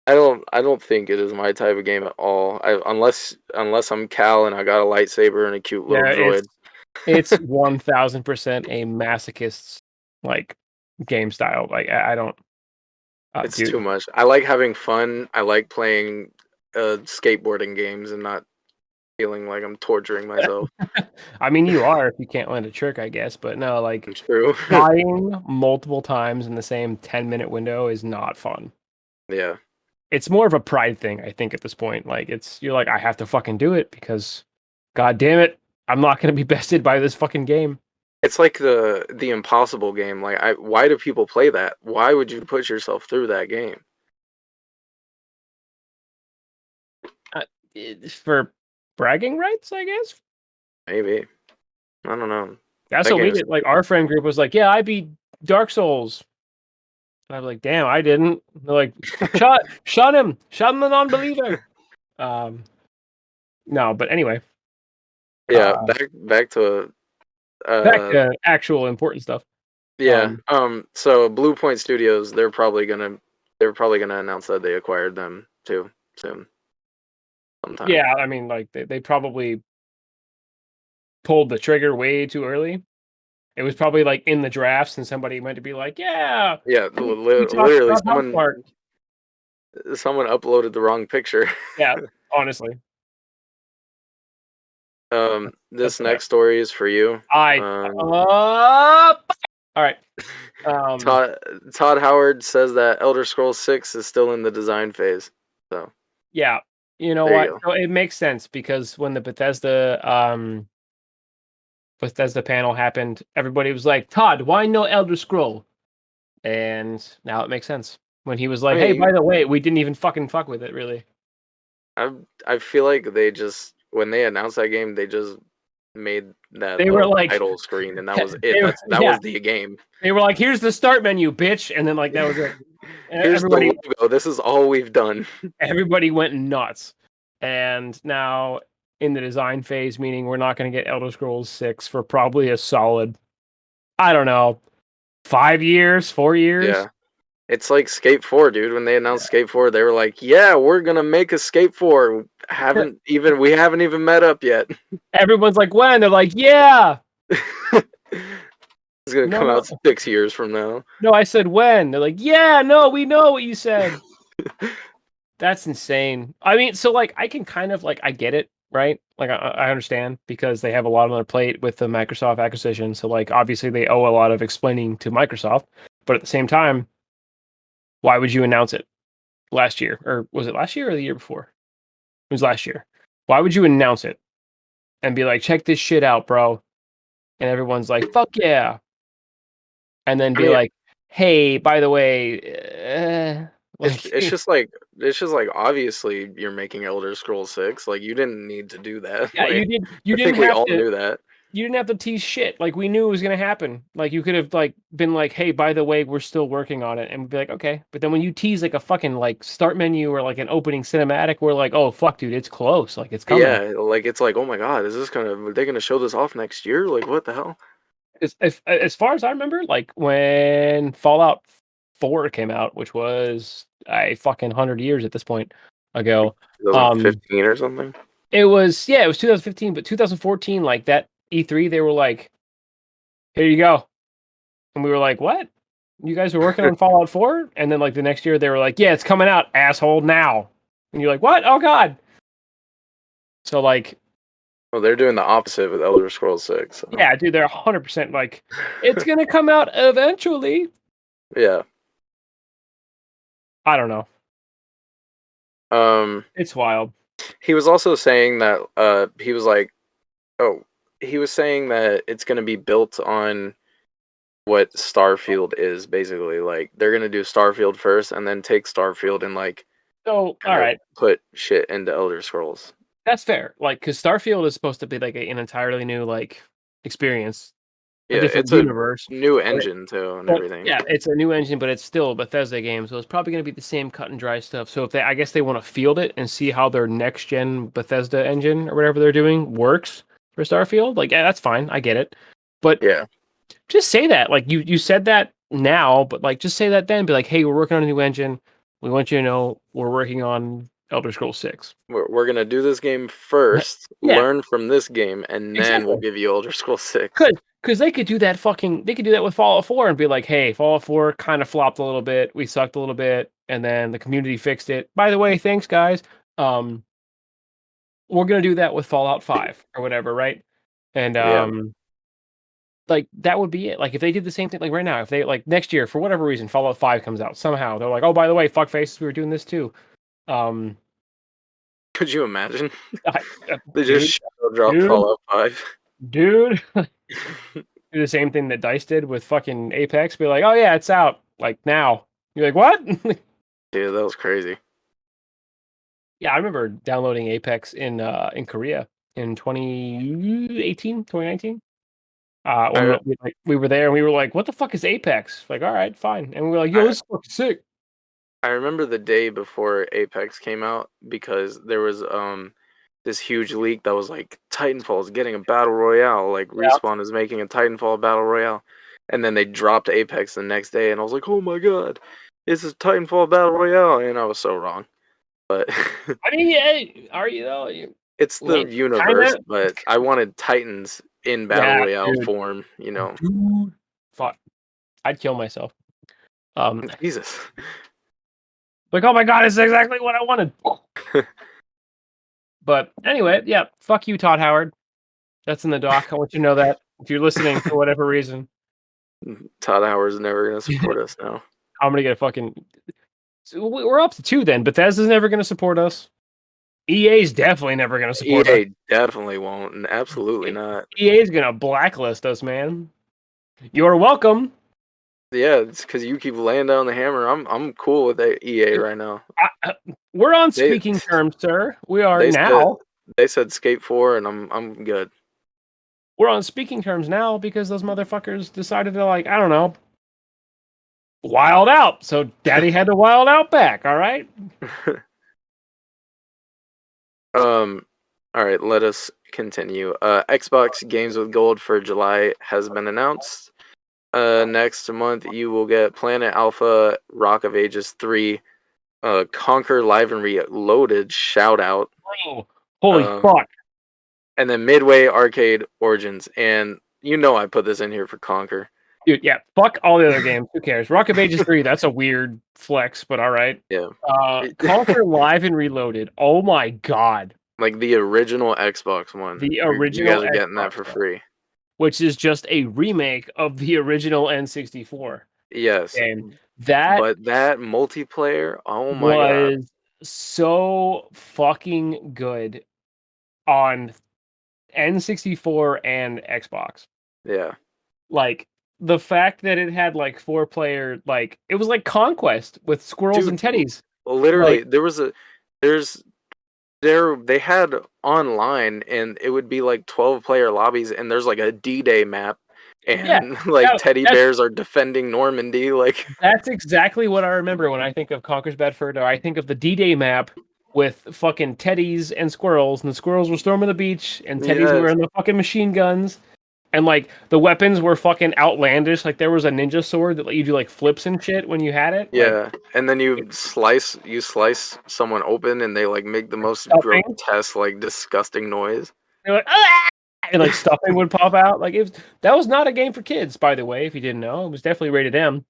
I don't think it is my type of game at all. Unless I'm Cal and I got a lightsaber and a cute little Yeah, droid. it's 1000% a masochist's like game style. Like I don't, It's dude. too much. I like having fun. I like playing skateboarding games and not feeling like I'm torturing myself. I mean, you are if you can't land a trick, I guess. But no, like True. dying multiple times in the same 10-minute window is not fun. Yeah. It's more of a pride thing, I think, at this point. Like you're like, I have to fucking do it because, god damn it, I'm not gonna be bested by this fucking game. It's like the impossible game. Like why do people play that? Why would you put yourself through that game? For bragging rights, I guess. Maybe. I don't know. That's That what we game's did. Like our friend group was like, "Yeah, I beat Dark Souls." And I was like, "Damn, I didn't." They're like, shut him, the non-believer." Um, no, but anyway, yeah, uh, back to back uh to actual important stuff. yeah. So Blue Point Studios, they're probably gonna announce that they acquired them too soon. Sometime. Yeah, I mean, like they probably pulled the trigger way too early. It was probably like in the drafts, and somebody meant to be like, "Yeah, Yeah, we talked literally about House Park." someone uploaded the wrong picture. Yeah, honestly, that's This what next story is for you. all right. Todd Howard says that Elder Scrolls 6 is still in the design phase. So Yeah, you know there what? you go. So it makes sense because when the Bethesda panel happened, everybody was like, "Todd, why no Elder Scroll?" And now it makes sense when he was I like, "Hey, by mean, the way, we didn't even fucking fuck with it, really." I feel like they just when they announced that game, they just made that They were little like, title screen and that was it. That yeah, was the game. they were like, "Here's the start menu, bitch," and then like that was it. Here's the Everybody logo. This is all we've done. everybody went nuts. And now in the design phase, meaning we're not going to get Elder Scrolls 6 for probably a solid, I don't know, 5 years, 4 years. Yeah. It's like Skate 4, dude. When they announced Skate 4, they were like, "Yeah, we're gonna make a Skate 4." We haven't even met up yet. Everyone's like, when? They're like, yeah. It's gonna No, come no. out 6 years from now. No, I said when. They're like, yeah, no, we know what you said. That's insane. I mean, so like I can kind of like I get it, right? Like I understand because they have a lot on their plate with the Microsoft acquisition. So like obviously they owe a lot of explaining to Microsoft, but at the same time, why would you announce it last year? Or was it last year or the year before? It was last year. Why would you announce it and be like, check this shit out, bro? And everyone's like, fuck yeah. And then I be mean, like, hey, by the way, it's like it's just like obviously you're making Elder Scrolls 6. Like you didn't need to do that. yeah, Like you I think didn't we have all to knew that. you didn't have to tease shit. Like we knew it was gonna happen. Like you could have like been like, hey, by the way, we're still working on it, and we'd be like, okay. But then when you tease like a fucking like start menu or like an opening cinematic, we're like, oh fuck, dude, it's close. Like it's coming. Yeah, like it's like, oh my god, are they gonna show this off next year? Like what the hell? As far as I remember, like when Fallout 4 came out, which was a fucking 100 years at this point ago. 2015 or something. It was 2015, but 2014, like that E3, they were like, here you go. And we were like, what? You guys are working on Fallout 4? And then like the next year they were like, yeah, it's coming out, asshole, now. And you're like, what? Oh god. So like Well, they're doing the opposite with Elder Scrolls 6. So. yeah, dude, they're 100% like it's going to come out eventually. Yeah. I don't know. It's wild. He was also saying that he was like, he was saying that it's going to be built on what Starfield is basically. Like they're going to do Starfield first and then take Starfield and like So, all kinda right, put shit into Elder Scrolls. that's fair. Like, because Starfield is supposed to be like an entirely new like experience, a Yeah, different it's a universe. new But, engine too and but everything. yeah, it's a new engine, but it's still a Bethesda game, so it's probably going to be the same cut and dry stuff. So if they, I guess they want to field it and see how their next gen Bethesda engine or whatever they're doing works for Starfield. Like, yeah, that's fine, I get it. But Yeah. just say that. Like you said that now, but like just say that then. Be like, hey, we're working on a new engine. We want you to know we're working on Elder Scrolls 6. We're gonna do this game first, Yeah, learn from this game, and then we'll exactly. give you Elder Scrolls 6. Because they could do that they could do that with Fallout 4 and be like, hey, Fallout 4 kind of flopped a little bit. We sucked a little bit, and then the community fixed it. By the way, thanks guys. Um, we're gonna do that with Fallout 5 or whatever, right? And Yeah. like that would be it. Like if they did the same thing, like right now, if they like next year for whatever reason, Fallout 5 comes out somehow, they're like, oh, by the way, fuck faces, we were doing this too. Um, Could you imagine? I, They just dude, shadow drop dude, Fallout 5. dude, do the same thing that Dice did with fucking Apex. Be like, oh yeah, it's out like now. You're like, what? Dude, that was crazy. Yeah, I remember downloading Apex in Korea in 2018, 2019. When I we were there and we were like, what the fuck is Apex? Like, all right, fine. And we were like, yo, I this is fucking sick. I remember the day before Apex came out because there was this huge leak that was like Titanfall is getting a battle royale, like Yeah. Respawn is making a Titanfall battle royale, and then they dropped Apex the next day, and I was like, oh my god, it's a Titanfall battle royale, and I was so wrong, but I mean, yeah, are you though? it's I the mean, universe. kinda. But I wanted Titans in battle Yeah, royale form, you know. dude. Fuck, I'd kill myself. Jesus. Like, oh my god, it's exactly what I wanted. But anyway, yeah, fuck you, Todd Howard. That's in the doc. I want you to know that if you're listening for whatever reason, Todd Howard's never gonna support us now. I'm gonna get a fucking. So we're up to 2 then. Bethesda's never gonna support us. EA's definitely never gonna support us. EA definitely won't, and absolutely not. EA's gonna blacklist us, man. You're welcome. Yeah, it's because you keep laying down the hammer. I'm cool with EA right now. We're on They speaking terms, sir. We are they said now. they said Skate 4, and I'm good. We're on speaking terms now because those motherfuckers decided to, like, I don't know, wild out. So daddy had to wild out back, all right? All right, let us continue. Xbox Games with Gold for July has been announced. Next month you will get Planet Alpha, Rock of Ages 3, Conquer Live and Reloaded, shout out. Oh, holy Um, fuck. and then Midway Arcade Origins. And you know I put this in here for Conquer. Dude, yeah, fuck all the other games. Who cares? Rock of Ages 3, that's a weird flex, but all right. Yeah. Conquer Live and Reloaded. Oh my god. Like the original Xbox one. The You original guys are getting that Xbox for one, free. which is just a remake of the original N64 Yes. game. That But that multiplayer, oh my god. was so fucking good on N64 and Xbox. Yeah. Like the fact that it had like 4-player, like it was like Conquest with squirrels Dude, and teddies. literally, Like, they had online, and it would be like 12-player lobbies, and there's like a D-Day map, yeah, and like teddy that's bears are defending Normandy. Like, that's exactly what I remember when I think of Conquer's Bedford, or I think of the D-Day map with fucking teddies and squirrels, and the squirrels were storming the beach, and teddies were yes, in the fucking machine guns, and like the weapons were fucking outlandish. Like there was a ninja sword that let you do like flips and shit when you had it. Like yeah. And then you slice someone open, and they like make the most stuffing. grotesque, like disgusting noise. They're like, ah! And like stuffing would pop out. Like that was not a game for kids, by the way. If you didn't know, it was definitely rated M.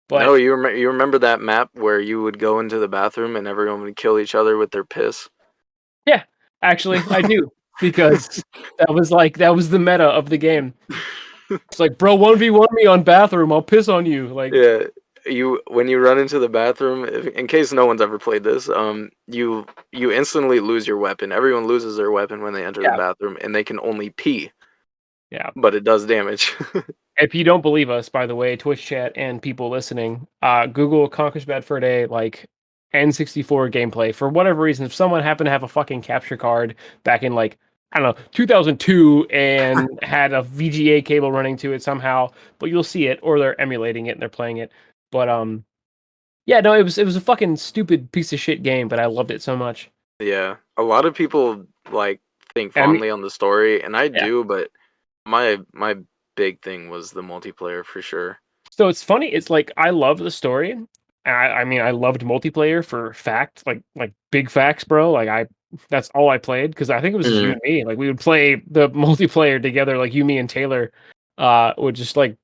No, But you remember that map where you would go into the bathroom and everyone would kill each other with their piss? yeah, actually, I do because that was the meta of the game. It's like, bro, 1v1 me on bathroom. I'll piss on you. Like, Yeah, when you run into the bathroom, in case no one's ever played this, you instantly lose your weapon. Everyone loses their weapon when they enter the yeah, bathroom, and they can only pee, yeah. but it does damage. If you don't believe us, by the way, Twitch chat and people listening, Google Conquers Bedford A like N64 gameplay for whatever reason. If someone happened to have a fucking capture card back in like, I don't know, 2002 and had a VGA cable running to it somehow, but you'll see it, or they're emulating it and they're playing it. But yeah, no, it was a fucking stupid piece of shit game, but I loved it so much. Yeah, a lot of people like think I mean, fondly on the story, and I yeah. do, but my big thing was the multiplayer for sure. So it's funny. It's like I love the story. I mean, I loved multiplayer for fact, like big facts, bro. Like that's all I played because I think it was just you Mm, and me. Like we would play the multiplayer together. Like you, me, and Taylor, would just like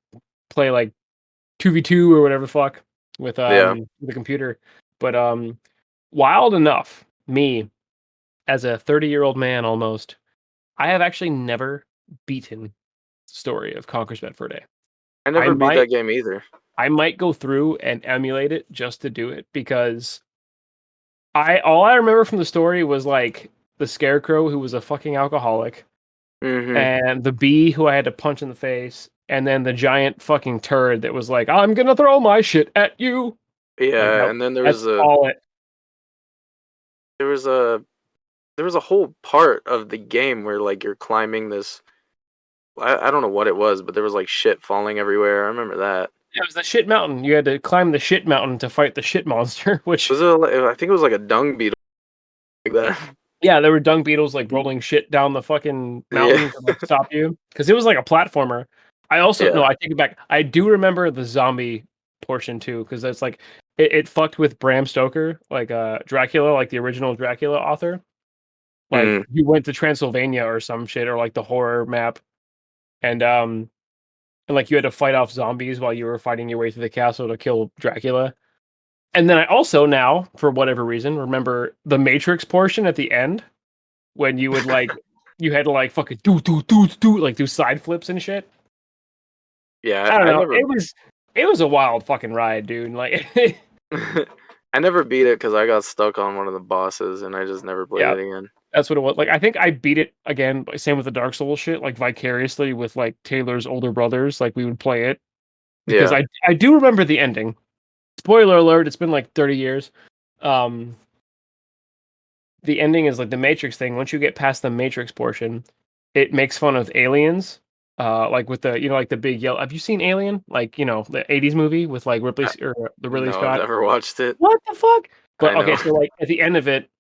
play like 2v2 or whatever the fuck yeah, with the computer. But wild enough, me as a 30-year-old man almost, I have actually never beaten the story of Conquer's Bad Fur Day. I I never beat might that game either. I might go through and emulate it just to do it because all I remember from the story was like the scarecrow who was a fucking alcoholic Hmm. and the bee who I had to punch in the face and then the giant fucking turd that was like I'm gonna throw my shit at you. Like Yeah, that, and then that's all it. there was a there was a whole part of the game where like you're climbing this. I don't know what it was, but there was like shit falling everywhere. I remember that. It was the shit mountain. You had to climb the shit mountain to fight the shit monster, which Was it? I think it was like a dung beetle like that. yeah, there were dung beetles like rolling shit down the fucking Yeah, mountain to like stop you because it was like a platformer. I also no, yeah. I take it back. I do remember the zombie portion too because that's like it fucked with Bram Stoker, like Dracula, like the original Dracula author. Like Mm. you went to Transylvania or some shit or like the horror map, and like you had to fight off zombies while you were fighting your way through the castle to kill Dracula. And then I also now, for whatever reason, remember the Matrix portion at the end when you would like you had to like fucking do like do side flips and shit. Yeah, I don't I know. never It was a wild fucking ride, dude. Like I never beat it because I got stuck on one of the bosses and I just never played yeah, it again. that's what it was. Like I think I beat it again, same with the Dark Souls shit, like vicariously with like Taylor's older brothers. Like we would play it because Yeah. I do remember the ending. Spoiler alert, it's been like 30 years. Um the ending is like the Matrix thing. Once you get past the Matrix portion, it makes fun of aliens. Like with the like the big yellow. Have you seen Alien? Like the '80s movie with like Ripley I, or the Ridley no, I've Scott. never watched it. What the fuck? But I okay, know. so like at the end of it,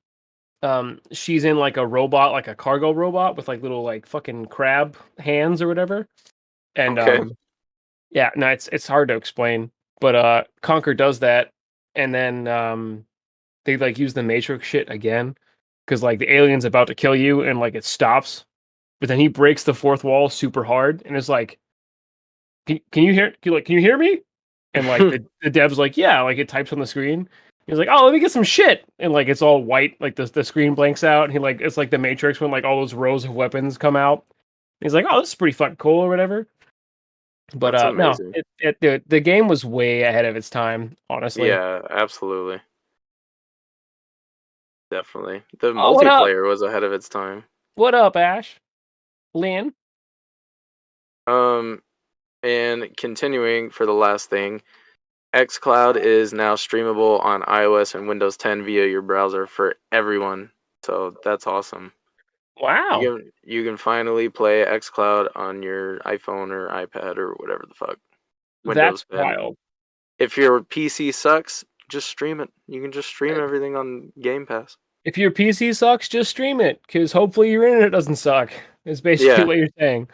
she's in like a robot, like a cargo robot with like little like fucking crab hands or whatever. And Okay. yeah, no, it's hard to explain. But Conquer does that, and then they like use the Matrix shit again because like the alien's about to kill you and like it stops, but then he breaks the fourth wall super hard and is like, can you hear? Can you hear me? And like the dev's like, yeah, like it types on the screen. He's like, oh, let me get some shit, and like it's all white, like the screen blanks out. And he like it's like the Matrix when like all those rows of weapons come out. He's like, oh, this is pretty fucking cool or whatever. But That's no, amazing. the game was way ahead of its time, honestly. Yeah, absolutely. Definitely. The Oh, what up? multiplayer was ahead of its time. What up, Ash? Lynn? Um, and continuing for the last thing, xCloud is now streamable on iOS and Windows 10 via your browser for everyone. So that's awesome. Wow, You can finally play xCloud on your iPhone or iPad or whatever the fuck. that's Windows 10. wild. If your PC sucks, just stream it. You can just stream everything on Game Pass. If your PC sucks, just stream it, because hopefully your internet doesn't suck. Is basically Yeah. what you're saying.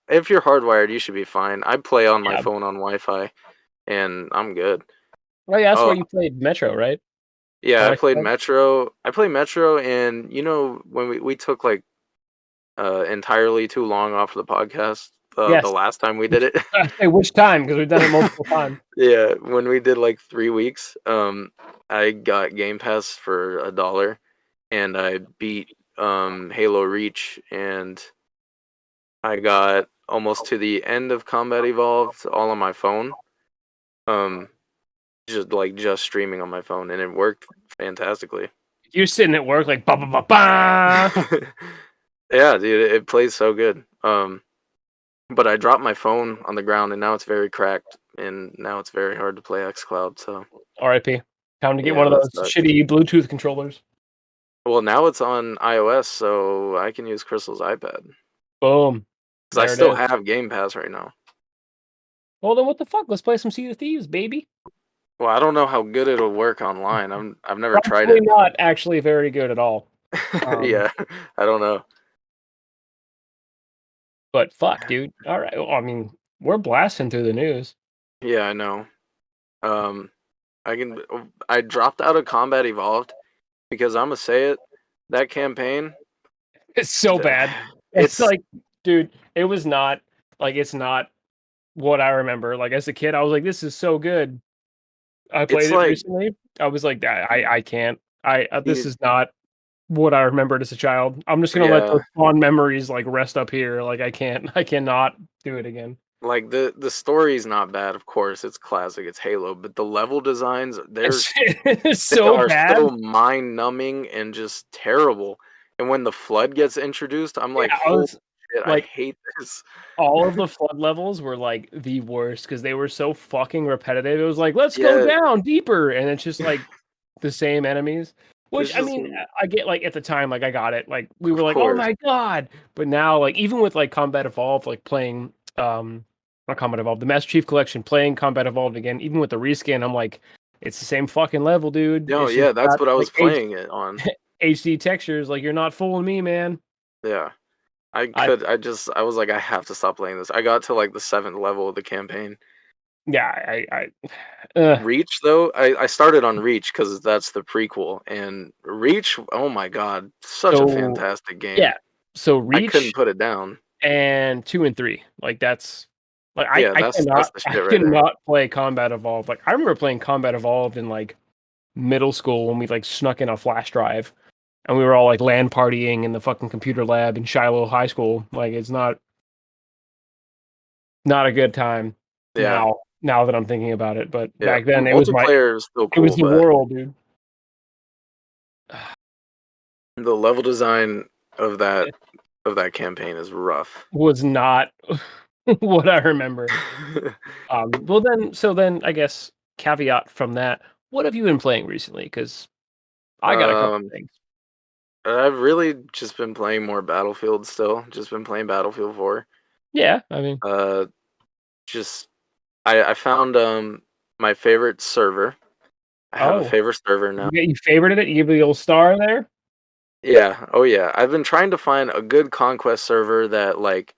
If you're hardwired, you should be fine. I play on my Yeah. phone on Wi-Fi, and I'm good. Oh yeah, that's why Oh, you played Metro, right? yeah, Oh, I I played said. Metro. I played Metro, and when we took like entirely too long off the podcast the Yes. last time we did it. I say which time because we've done it multiple times. Yeah, when we did like 3 weeks, I got Game Pass for $1, and I beat Halo Reach, and I got almost to the end of Combat Evolved all on my phone. Um, just streaming on my phone, and it worked fantastically. You're sitting at work like ba ba ba ba. Yeah, dude, it plays so good. But I dropped my phone on the ground, and now it's very cracked, and now it's very hard to play xCloud. So R.I.P. Time to get Yeah, one of that those sucks. shitty Bluetooth controllers. Well, now it's on iOS, so I can use Crystal's iPad. Boom. Because I There it still is. have Game Pass right now. Well, then what the fuck? Let's play some Sea of Thieves, baby. Well, I don't know how good it'll work online. I've never tried Probably it. not actually very good at all. Yeah, I don't know. But fuck, dude. All right. Well, I mean, we're blasting through the news. Yeah, I know. Um, I dropped out of Combat Evolved because I'm gonna say it. That campaign, It's so bad. It's it's like, dude, it was not like it's not what I remember. Like as a kid, I was like, this is so good. I it's played it like recently. I was like, I can't. This you, is not what I remembered as a child. I'm just gonna let yeah, those fond memories like rest up here. Like I cannot do it again. like the story's not bad, of course. It's classic. It's Halo, but the level designs, It's they so are bad. so mind-numbing and just terrible. And when the flood gets introduced, I'm like, Yeah, I holy was shit, I like, hate this. all of the flood levels were like the worst because they were so fucking repetitive. It was like, let's go Yeah, down deeper, and it's just like the same enemies. Which it's I just mean, I get like at the time, like I got it. Like we were of like, oh course. my god. But now, like even with like Combat Evolved, like playing not Combat Evolved, the Master Chief Collection, playing Combat Evolved again, even with the reskin, I'm like, it's the same fucking level, dude. No, It's just yeah, that's got what I like was playing it on. HD textures. Like you're not fooling me, man. Yeah. I I was like, I have to stop playing this. I got to like the 7th level of the campaign. yeah, uh, Reach though, I started on Reach because that's the prequel, and Reach, oh my god, such a so fantastic yeah. game. So I couldn't Reach put it down. and 2 and 3. Like that's like Yeah, I that's cannot the I shit right there. cannot play Combat Evolved. Like I remember playing Combat Evolved in like middle school when we like snuck in a flash drive and we were all like LAN partying in the fucking computer lab in Shiloh High School. Like it's not a good time Yeah, now that I'm thinking about it. But yeah. back then Multiplayer is still it was cool, the but world, dude. the level design of that It campaign is rough. was not what I remember. Well then I guess caveat from that, what have you been playing recently? Because I got a couple um, things. I've really just been playing more Battlefield still. Just been playing Battlefield 4. Yeah, I mean, Uh, just I found my favorite server. I have a oh, favorite server now. you favorited it? You give it the old star there? Yeah, oh yeah. I've been trying to find a good conquest server that like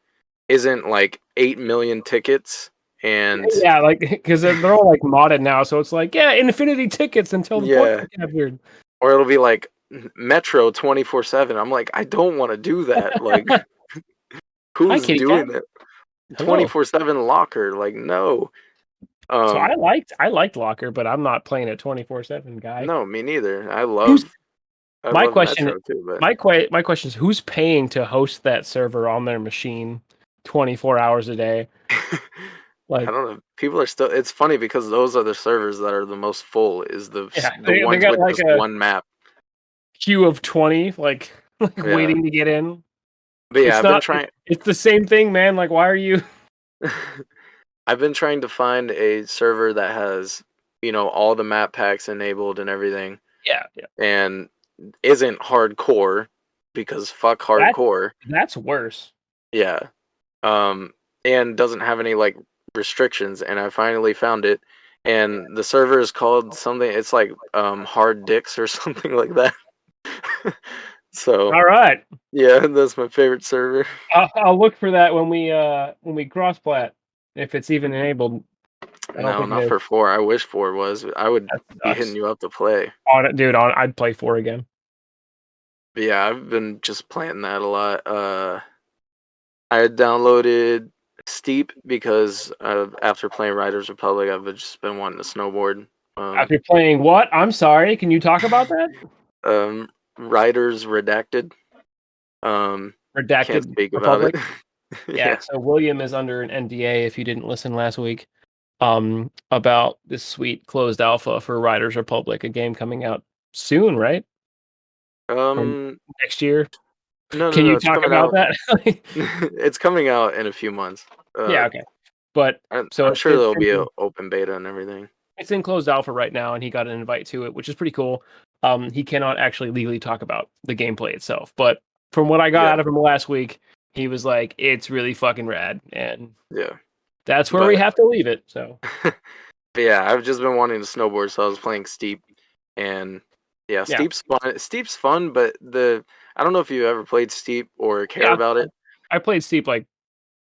isn't like 8 million tickets and Yeah, like because they're all like modded now, so it's like yeah, infinity tickets until the point yeah, is captured. or it'll be like Metro 24/7. I'm like, I don't want to do that. Like, Hi, who's kitty cat. doing it? Hello. 24/7 locker. Like, no. So Um, I liked Locker, but I'm not playing it 24/7, guy. no, me neitder. Who's I my love question? Metro too, but My question is, who's paying to host that server on their machine, 24 hours a day? I Like, don't know. People are still. It's funny because those are the servers that are the most full. Is yeah, the they ones got with like just a one map. queue of 20, like Yeah, waiting to get in. but yeah, It's I've been not. trying. It's the same thing, man. Like, why are you? I've been trying to find a server that has all the map packs enabled and everything, Yeah, yeah. and isn't hardcore because fuck That's hardcore. that's worse. Yeah. Um, and doesn't have any like restrictions. And I finally found it, and the server is called something. It's like hard dicks or something like that. So All right, yeah, that's my favorite server. I'll look for that when we cross plat, if it's even enabled. I don't No, think it not is. for 4. I wish 4 was. I would That be hitting sucks. you up to play. On it, dude. I'd play 4 again. But yeah, I've been just playing that a lot. I had downloaded Steep because after playing Riders Republic, I've just been wanting to snowboard. After playing what? I'm sorry. Can you talk about that? Um, Riders Redacted. Can't Redacted speak about it. Republic. Yeah. Yeah. So William is under an NDA. If you didn't listen last week, about this sweet closed alpha for Riders Republic, a game coming out soon, right? Or Um, next year. no, no, Can no. you It's talk coming about out. that? It's coming out in a few months. Yeah. Okay. But I'm so I'm sure it's there'll gonna be an be open beta and everything. It's in closed alpha right now, and he got an invite to it, which is pretty cool. He cannot actually legally talk about the gameplay itself, but from what I got out of him last week, he was like, "It's really fucking rad," and Yeah. that's where we have to leave it. So, but yeah, I've just been wanting to snowboard, so I was playing Steep, and yeah, Steep's fun. Steep's fun, but I don't know if you ever played Steep or care about it. I played Steep like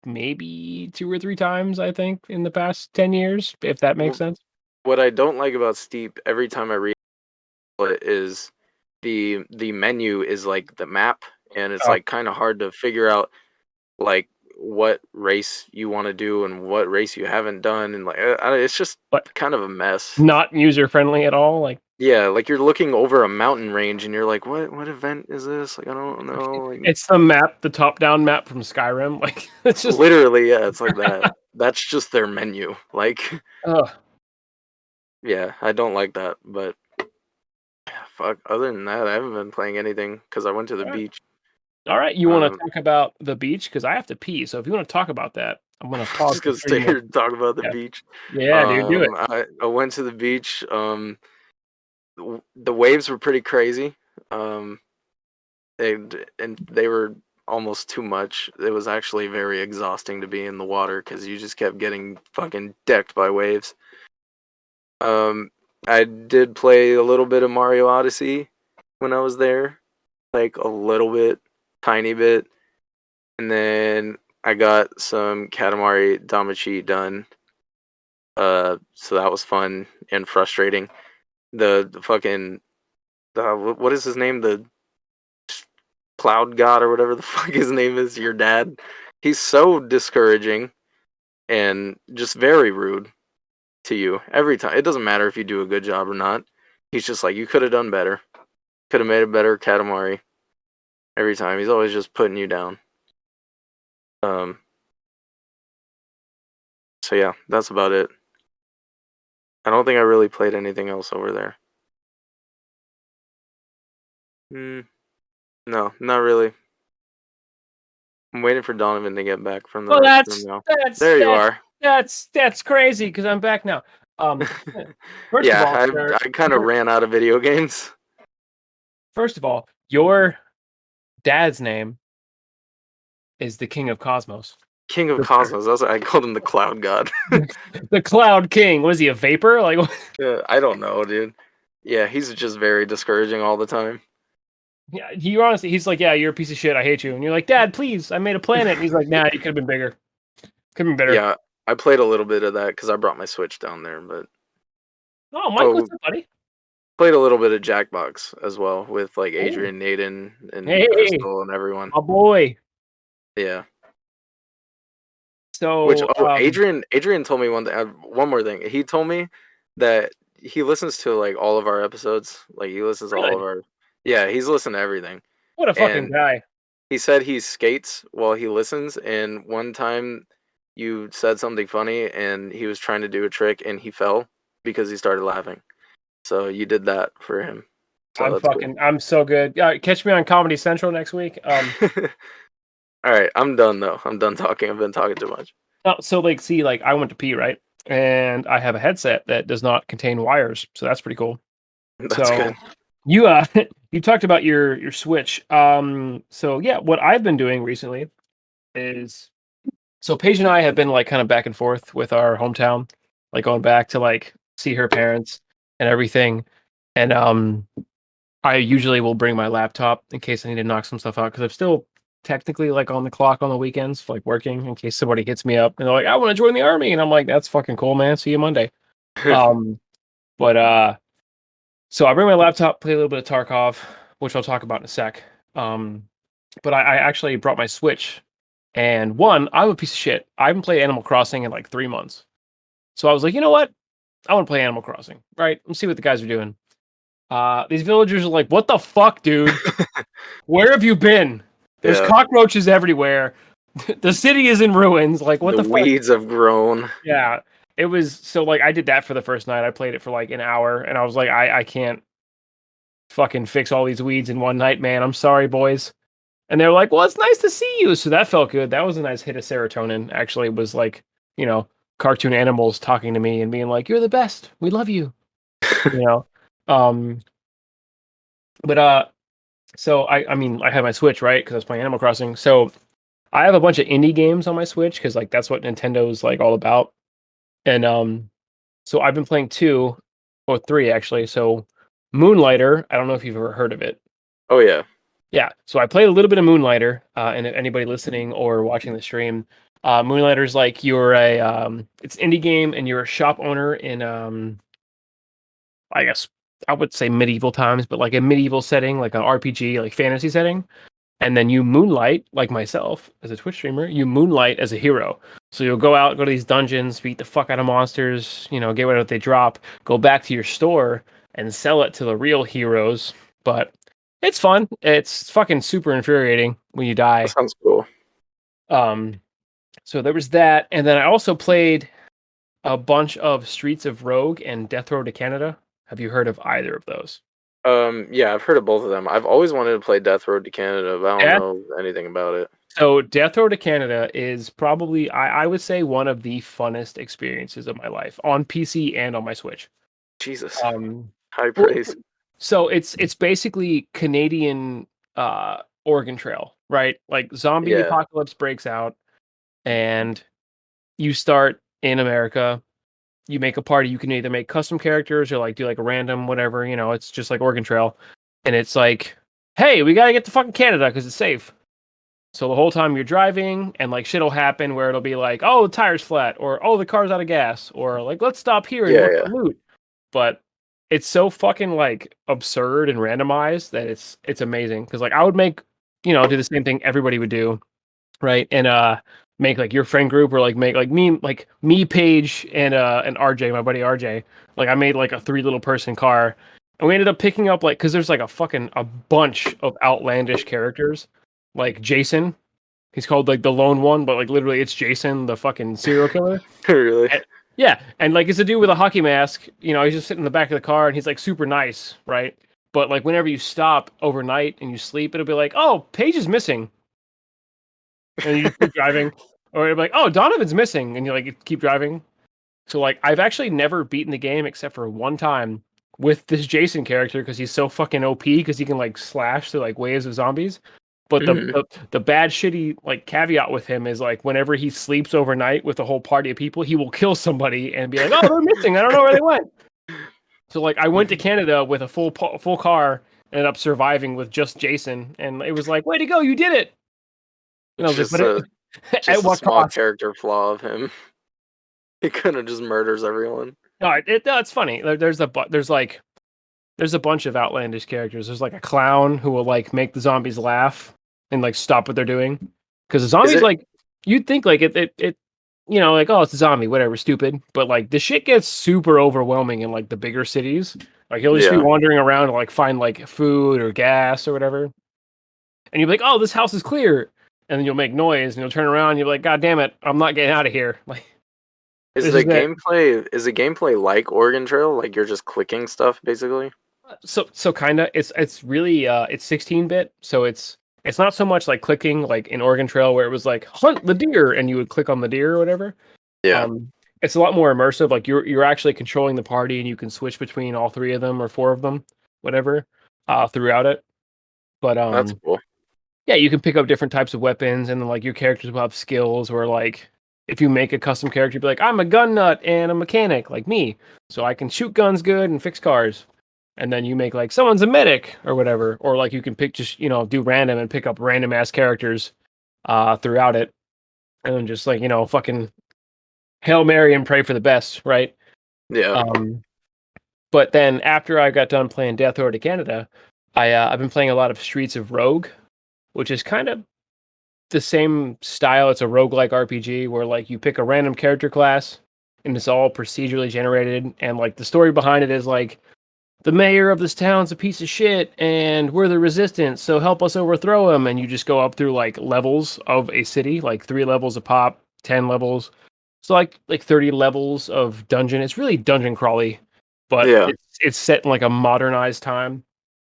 maybe 2 or 3 times, I think, in the past 10 years, if that makes sense. What I don't like about Steep, every time I read it, is the menu is like the map, and it's like kind of hard to figure out like what race you want to do and what race you haven't done, and like it's just kind of a mess. Not user friendly at all. Like like you're looking over a mountain range, and you're like, what event is this? Like I don't know. Like, it's the map, the top down map from Skyrim. Like it's just literally, yeah, it's like that. That's just their menu. Like, yeah, I don't like that, but. Fuck. Other than that, I haven't been playing anything because I went to the beach. All right, you want to talk about the beach? Because I have to pee. So if you want to talk about that, I'm gonna pause. Just gonna stay here and talk about the beach. Yeah, dude, do it. I went to the beach. The waves were pretty crazy. They were almost too much. It was actually very exhausting to be in the water because you just kept getting fucking decked by waves. I did play a little bit of Mario Odyssey when I was there, like a little bit, tiny bit, and then I got some Katamari Damacy done. So that was fun and frustrating. The fucking what is his name? The Cloud God or whatever the fuck his name is. Your dad. He's so discouraging and just very rude to you every time. It doesn't matter if you do a good job or not. He's just like, you could have done better. Could have made a better Katamari. Every time. He's always just putting you down. So yeah, that's about it. I don't think I really played anything else over there. No, not really. I'm waiting for Donovan to get back from the restroom now. There you are. That's crazy because I'm back now. First of all, I kind of ran out of video games. First of all, your dad's name is the King of Cosmos. King of Cosmos. I called him the Cloud God. The Cloud King. Was he a vapor? Like I don't know, dude. Yeah, he's just very discouraging all the time. Yeah, he's like, yeah, you're a piece of shit. I hate you. And you're like, Dad, please, I made a planet. And he's like, nah, you could have been bigger. Could have been better. Yeah, I played a little bit of that because I brought my Switch down there, but. Oh, Mike, what's up, buddy? Played a little bit of Jackbox as well with like Adrian, Naden, and Crystal and everyone. Oh boy. Yeah. So Adrian told me one more thing. He told me that he listens to like all of our episodes. Like he listens to all of our. Yeah, he's listened to everything. What a fucking guy. He said he skates while he listens, and one time you said something funny and he was trying to do a trick and he fell because he started laughing. So you did that for him. So I'm so good. Catch me on Comedy Central next week. All right, I'm done though. I'm done talking. I've been talking too much. So I went to pee, right? And I have a headset that does not contain wires, so that's pretty cool. That's good. You you talked about your Switch. So yeah, what I've been doing recently is Paige and I have been like kind of back and forth with our hometown, like going back to like see her parents and everything. And I usually will bring my laptop in case I need to knock some stuff out because I'm still technically like on the clock on the weekends, like working in case somebody hits me up and they're like, I want to join the army, and I'm like, that's fucking cool, man. See you Monday. So I bring my laptop, play a little bit of Tarkov, which I'll talk about in a sec. But I actually brought my Switch, and I'm a piece of shit. I haven't played Animal Crossing in like 3 months. So I was like, you know what? I want to play Animal Crossing, right? Let's see what the guys are doing. These villagers are like, what the fuck, dude? Where have you been? There's cockroaches everywhere. The city is in ruins. Like, what the fuck? The weeds have grown. Yeah. It was so like I did that for the first night. I played it for like an hour, and I was like, I can't fucking fix all these weeds in one night, man. I'm sorry, boys. And they're like, well, it's nice to see you. So that felt good. That was a nice hit of serotonin. Actually, it was like, cartoon animals talking to me and being like, "You're the best. We love you." You know. Um, but so I mean, I had my Switch, right? Because I was playing Animal Crossing. So I have a bunch of indie games on my Switch because like that's what Nintendo's like all about. And so I've been playing two or three actually. So Moonlighter, I don't know if you've ever heard of it. Oh yeah. Yeah, so I played a little bit of Moonlighter, and if anybody listening or watching the stream, Moonlighter's like you're a it's an indie game and you're a shop owner in I guess I would say medieval times, but like a medieval setting, like an RPG, like fantasy setting. And then you moonlight, like myself as a Twitch streamer, you moonlight as a hero. So you'll go out, go to these dungeons, beat the fuck out of monsters, get whatever they drop, go back to your store and sell it to the real heroes. But it's fun. It's fucking super infuriating when you That die. sounds cool. So there was that, and then I also played a bunch of Streets of Rogue and Death Road to Canada. Have you heard of either of those? Yeah, I've heard of both of them. I've always wanted to play Death Road to Canada, but I don't Yeah. know anything about it. So Death Road to Canada is probably, I would say, one of the funnest experiences of my life on PC and on my Switch. Jesus. Um, High well, praise. so it's basically Canadian Oregon Trail, right? Like zombie Yeah. apocalypse breaks out, and you start in America. You make a party. You can either make custom characters or like do like a random whatever. It's just like Oregon Trail, and it's like, hey, we gotta get to fucking Canada because it's safe. So the whole time you're driving, and like shit'll happen where it'll be like, oh, the tire's flat, or oh, the car's out of gas, or like let's stop here and Yeah, look yeah. for loot. But it's so fucking like absurd and randomized that it's amazing. Because like I would make, do the same thing everybody would do, right? And make like your friend group or like make like me, Paige, and RJ, my buddy RJ. Like I made like a 3 little person car. And we ended up picking up like because there's like a bunch of outlandish characters. Like Jason. He's called like the lone one, but like literally it's Jason, the fucking serial killer. Really? Yeah, and like it's a dude with a hockey mask. He's just sitting in the back of the car, and he's like super nice, right? But like whenever you stop overnight and you sleep, it'll be like, "Oh, Paige is missing," and you just keep driving, or it'll be like, "Oh, Donovan's missing," and you like keep driving. So like I've actually never beaten the game except for one time with this Jason character because he's so fucking OP because he can like slash through like waves of zombies. But Mhm. the bad shitty like caveat with him is like whenever he sleeps overnight with a whole party of people, he will kill somebody and be like, "Oh, they're missing. I don't know where they went." So like I went to Canada with a full car, ended up surviving with just Jason, and it was like, "Way to go, you did it!" And I It's was like, just "But at just a what small cost?" character flaw of him. He kind of just murders everyone. No, it's funny. There's a bunch of outlandish characters. There's like a clown who will like make the zombies laugh and like stop what they're doing. Because the Is zombies it? like you'd think like it like oh it's a zombie, whatever, stupid. But like the shit gets super overwhelming in like the bigger cities. Like he'll just be Yeah. wandering around and like find like food or gas or whatever. And you'll be like, oh, this house is clear. And then you'll make noise and you'll turn around and you'll be like, God damn it, I'm not getting out of here. Like Is this the is it. gameplay like Oregon Trail? Like you're just clicking stuff basically? So kinda it's really it's 16-bit, so it's not so much like clicking like in Oregon Trail where it was like hunt the deer and you would click on the deer or whatever. Yeah. It's a lot more immersive. Like you're actually controlling the party and you can switch between all 3 of them or 4 of them, whatever, throughout it. But That's cool. yeah, you can pick up different types of weapons and then like your characters will have skills where like if you make a custom character, you'd be like, I'm a gun nut and a mechanic like me, so I can shoot guns good and fix cars. And then you make like someone's a medic or whatever, or like you can pick just do random and pick up random ass characters throughout it, and then just like fucking Hail Mary and pray for the best, right? Yeah. Um, but then after I got done playing Death Road to Canada, I've been playing a lot of Streets of Rogue, which is kind of the same style. It's a roguelike RPG where like you pick a random character class and it's all procedurally generated, and like the story behind it is like the mayor of this town's a piece of shit and we're the resistance, so help us overthrow him. And you just go up through like levels of a city, like 3 levels a pop, 10 levels, so like 30 levels of dungeon. It's really dungeon crawly, but Yeah. it's set in like a modernized time.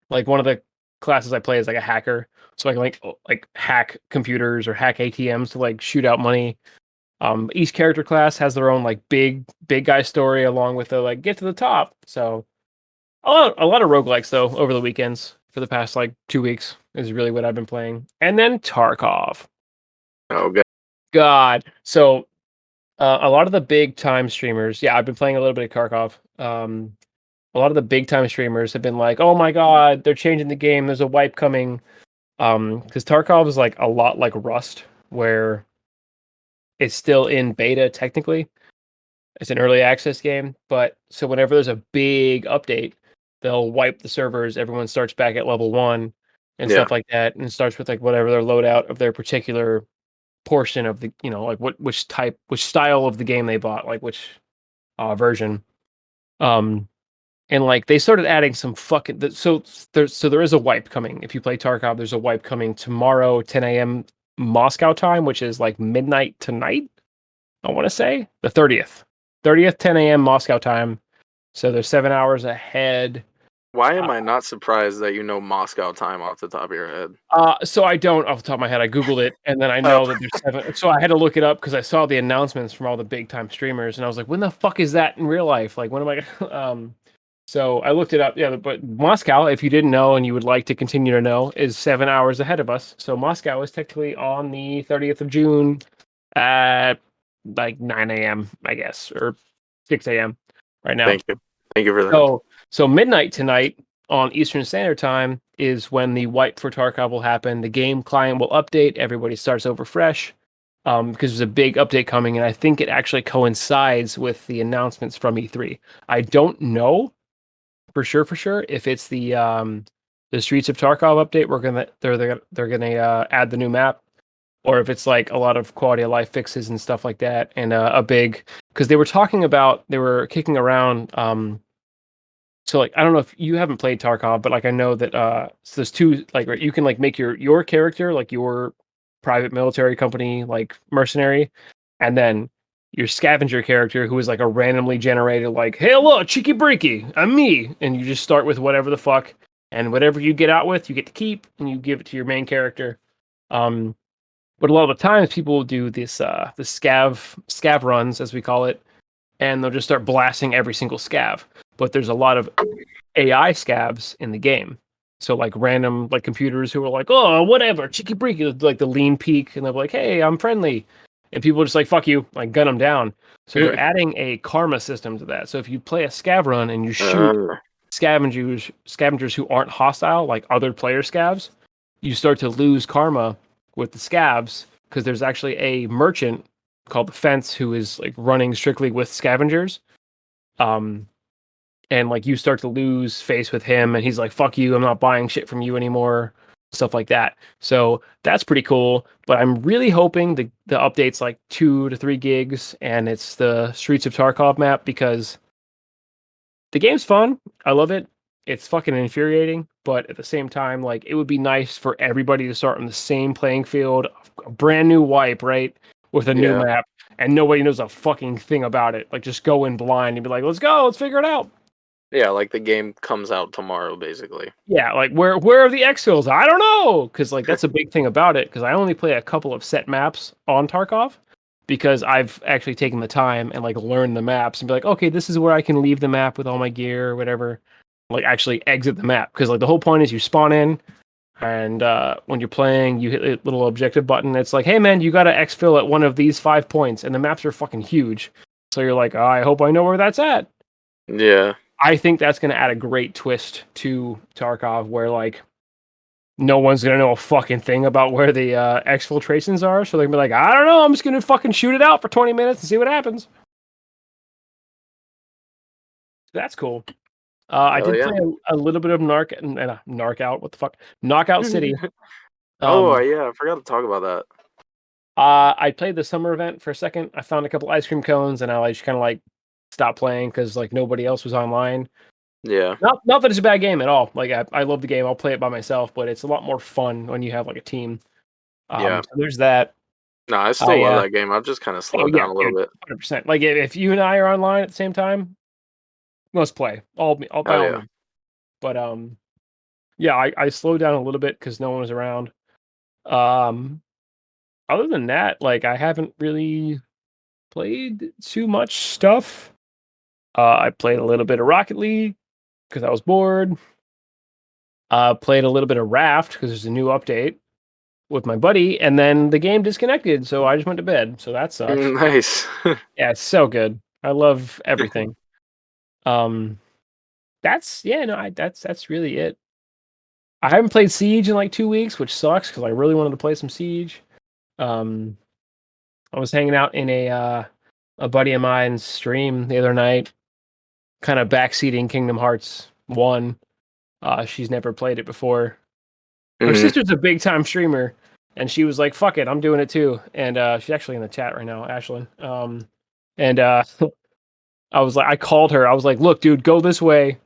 Like one of the classes I play is like a hacker, so I can like hack computers or hack ATMs to like shoot out money. Each character class has their own like big guy story along with the like get to the top. So a lot of roguelikes though over the weekends for the past like 2 weeks is really what I've been playing. And then Tarkov. Oh, good. God. So a lot of the big time streamers, yeah, I've been playing a little bit of Tarkov. A lot of the big time streamers have been like, "Oh my god, they're changing the game. There's a wipe coming." Because Tarkov is like a lot like Rust, where it's still in beta technically. It's an early access game, but so whenever there's a big update, they'll wipe the servers. Everyone starts back at level 1 and Yeah. stuff like that, and starts with like whatever their loadout of their particular portion of the, like which style of the game they bought, like which version. Um, and like they started adding some fucking there is a wipe coming. If you play Tarkov, there's a wipe coming tomorrow, 10 a.m. Moscow time, which is like midnight tonight. I want to say the 30th, 10 a.m. Moscow time. So they're 7 hours ahead. Why am I not surprised that you know Moscow time off the top of your head? So I don't off the top of my head. I Googled it and then I Oh, know that there's 7. So I had to look it up because I saw the announcements from all the big time streamers and I was like, when the fuck is that in real life? Like, when am I? So I looked it up. Yeah, but Moscow, if you didn't know and you would like to continue to know, is 7 hours ahead of us. So Moscow is technically on the 30th of June at like 9 a.m., I guess, or 6 a.m. right now. thank you. Thank you for that. So midnight tonight on Eastern Standard Time is when the wipe for Tarkov will happen. The game client will update. Everybody starts over fresh because there's a big update coming, and I think it actually coincides with the announcements from E3. I don't know for sure if it's the Streets of Tarkov update. They're gonna add the new map, or if it's like a lot of quality of life fixes and stuff like that, and a big, because they were kicking around. So like I don't know if you haven't played Tarkov, but like I know that so there's two, like, right, you can like make your character like your private military company like mercenary, and then your scavenger character who is like a randomly generated like, hey look, cheeky breaky, I'm me, and you just start with whatever the fuck, and whatever you get out with you get to keep and you give it to your main character. Um, but a lot of the times people will do this the scav runs as we call it, and they'll just start blasting every single scav. But there's a lot of AI scavs in the game. So like random like computers who are like, oh whatever, cheeky breeky, like the lean peak, and they're like, hey, I'm friendly, and people are just like, fuck you, like gun them down. So they're adding a karma system to that. So if you play a scav run and you shoot scavengers who aren't hostile, like other player scavs, you start to lose karma with the scavs because there's actually a merchant called the Fence who is like running strictly with scavengers. And like you start to lose face with him and he's like, fuck you, I'm not buying shit from you anymore, stuff like that. So that's pretty cool, but I'm really hoping the update's like 2 to 3 gigs and it's the Streets of Tarkov map, because the game's fun, I love it, it's fucking infuriating, but at the same time, like, it would be nice for everybody to start on the same playing field, a brand new wipe, right, with a new Yeah. map, and nobody knows a fucking thing about it. Like, just go in blind and be like, let's go, let's figure it out. Yeah, like the game comes out tomorrow, basically. Yeah, like where are the exfils? I don't know, because like that's a big thing about it. Because I only play a couple of set maps on Tarkov, because I've actually taken the time and like learned the maps and be like, okay, this is where I can leave the map with all my gear or whatever. Like actually exit the map, because like the whole point is you spawn in, and when you're playing, you hit a little objective button. It's like, hey man, you got to exfil at one of these 5 points, and the maps are fucking huge. So you're like, oh, I hope I know where that's at. Yeah. I think that's going to add a great twist to Tarkov, where like no one's going to know a fucking thing about where the exfiltrations are. So they're going to be like, I don't know, I'm just going to fucking shoot it out for 20 minutes and see what happens. That's cool. I Hell did yeah. play a little bit of Knockout. What the fuck? Knockout City. Oh yeah, I forgot to talk about that. I played the summer event for a second. I found a couple ice cream cones, and I just kind of like stopped playing because like nobody else was online. Yeah. Not that it's a bad game at all. Like I love the game. I'll play it by myself, but it's a lot more fun when you have like a team. Yeah. So there's that. No, I still love that game. I've just kind of Oh slowed yeah, down a little dude, bit. 100%. Like if you and I are online at the same time, let's play. All by Oh all yeah. means. But yeah, I slowed down a little bit because no one was around. Um, Other than that, like I haven't really. played too much stuff. I played a little bit of Rocket League because I was bored. Played a little bit of Raft because there's a new update with my buddy, and then the game disconnected, so I just went to bed. So that sucks. Nice. Yeah, it's so good. I love everything. That's that's really it. I haven't played Siege in like 2 weeks, which sucks because I really wanted to play some Siege. I was hanging out in a buddy of mine's stream the other night, kind of backseating Kingdom Hearts 1. She's never played it before. Her Mhm. sister's a big time streamer, and she was like, "Fuck it, I'm doing it too." And she's actually in the chat right now, Ashlyn. And I was like, I called her. I was like, "Look, dude, go this way."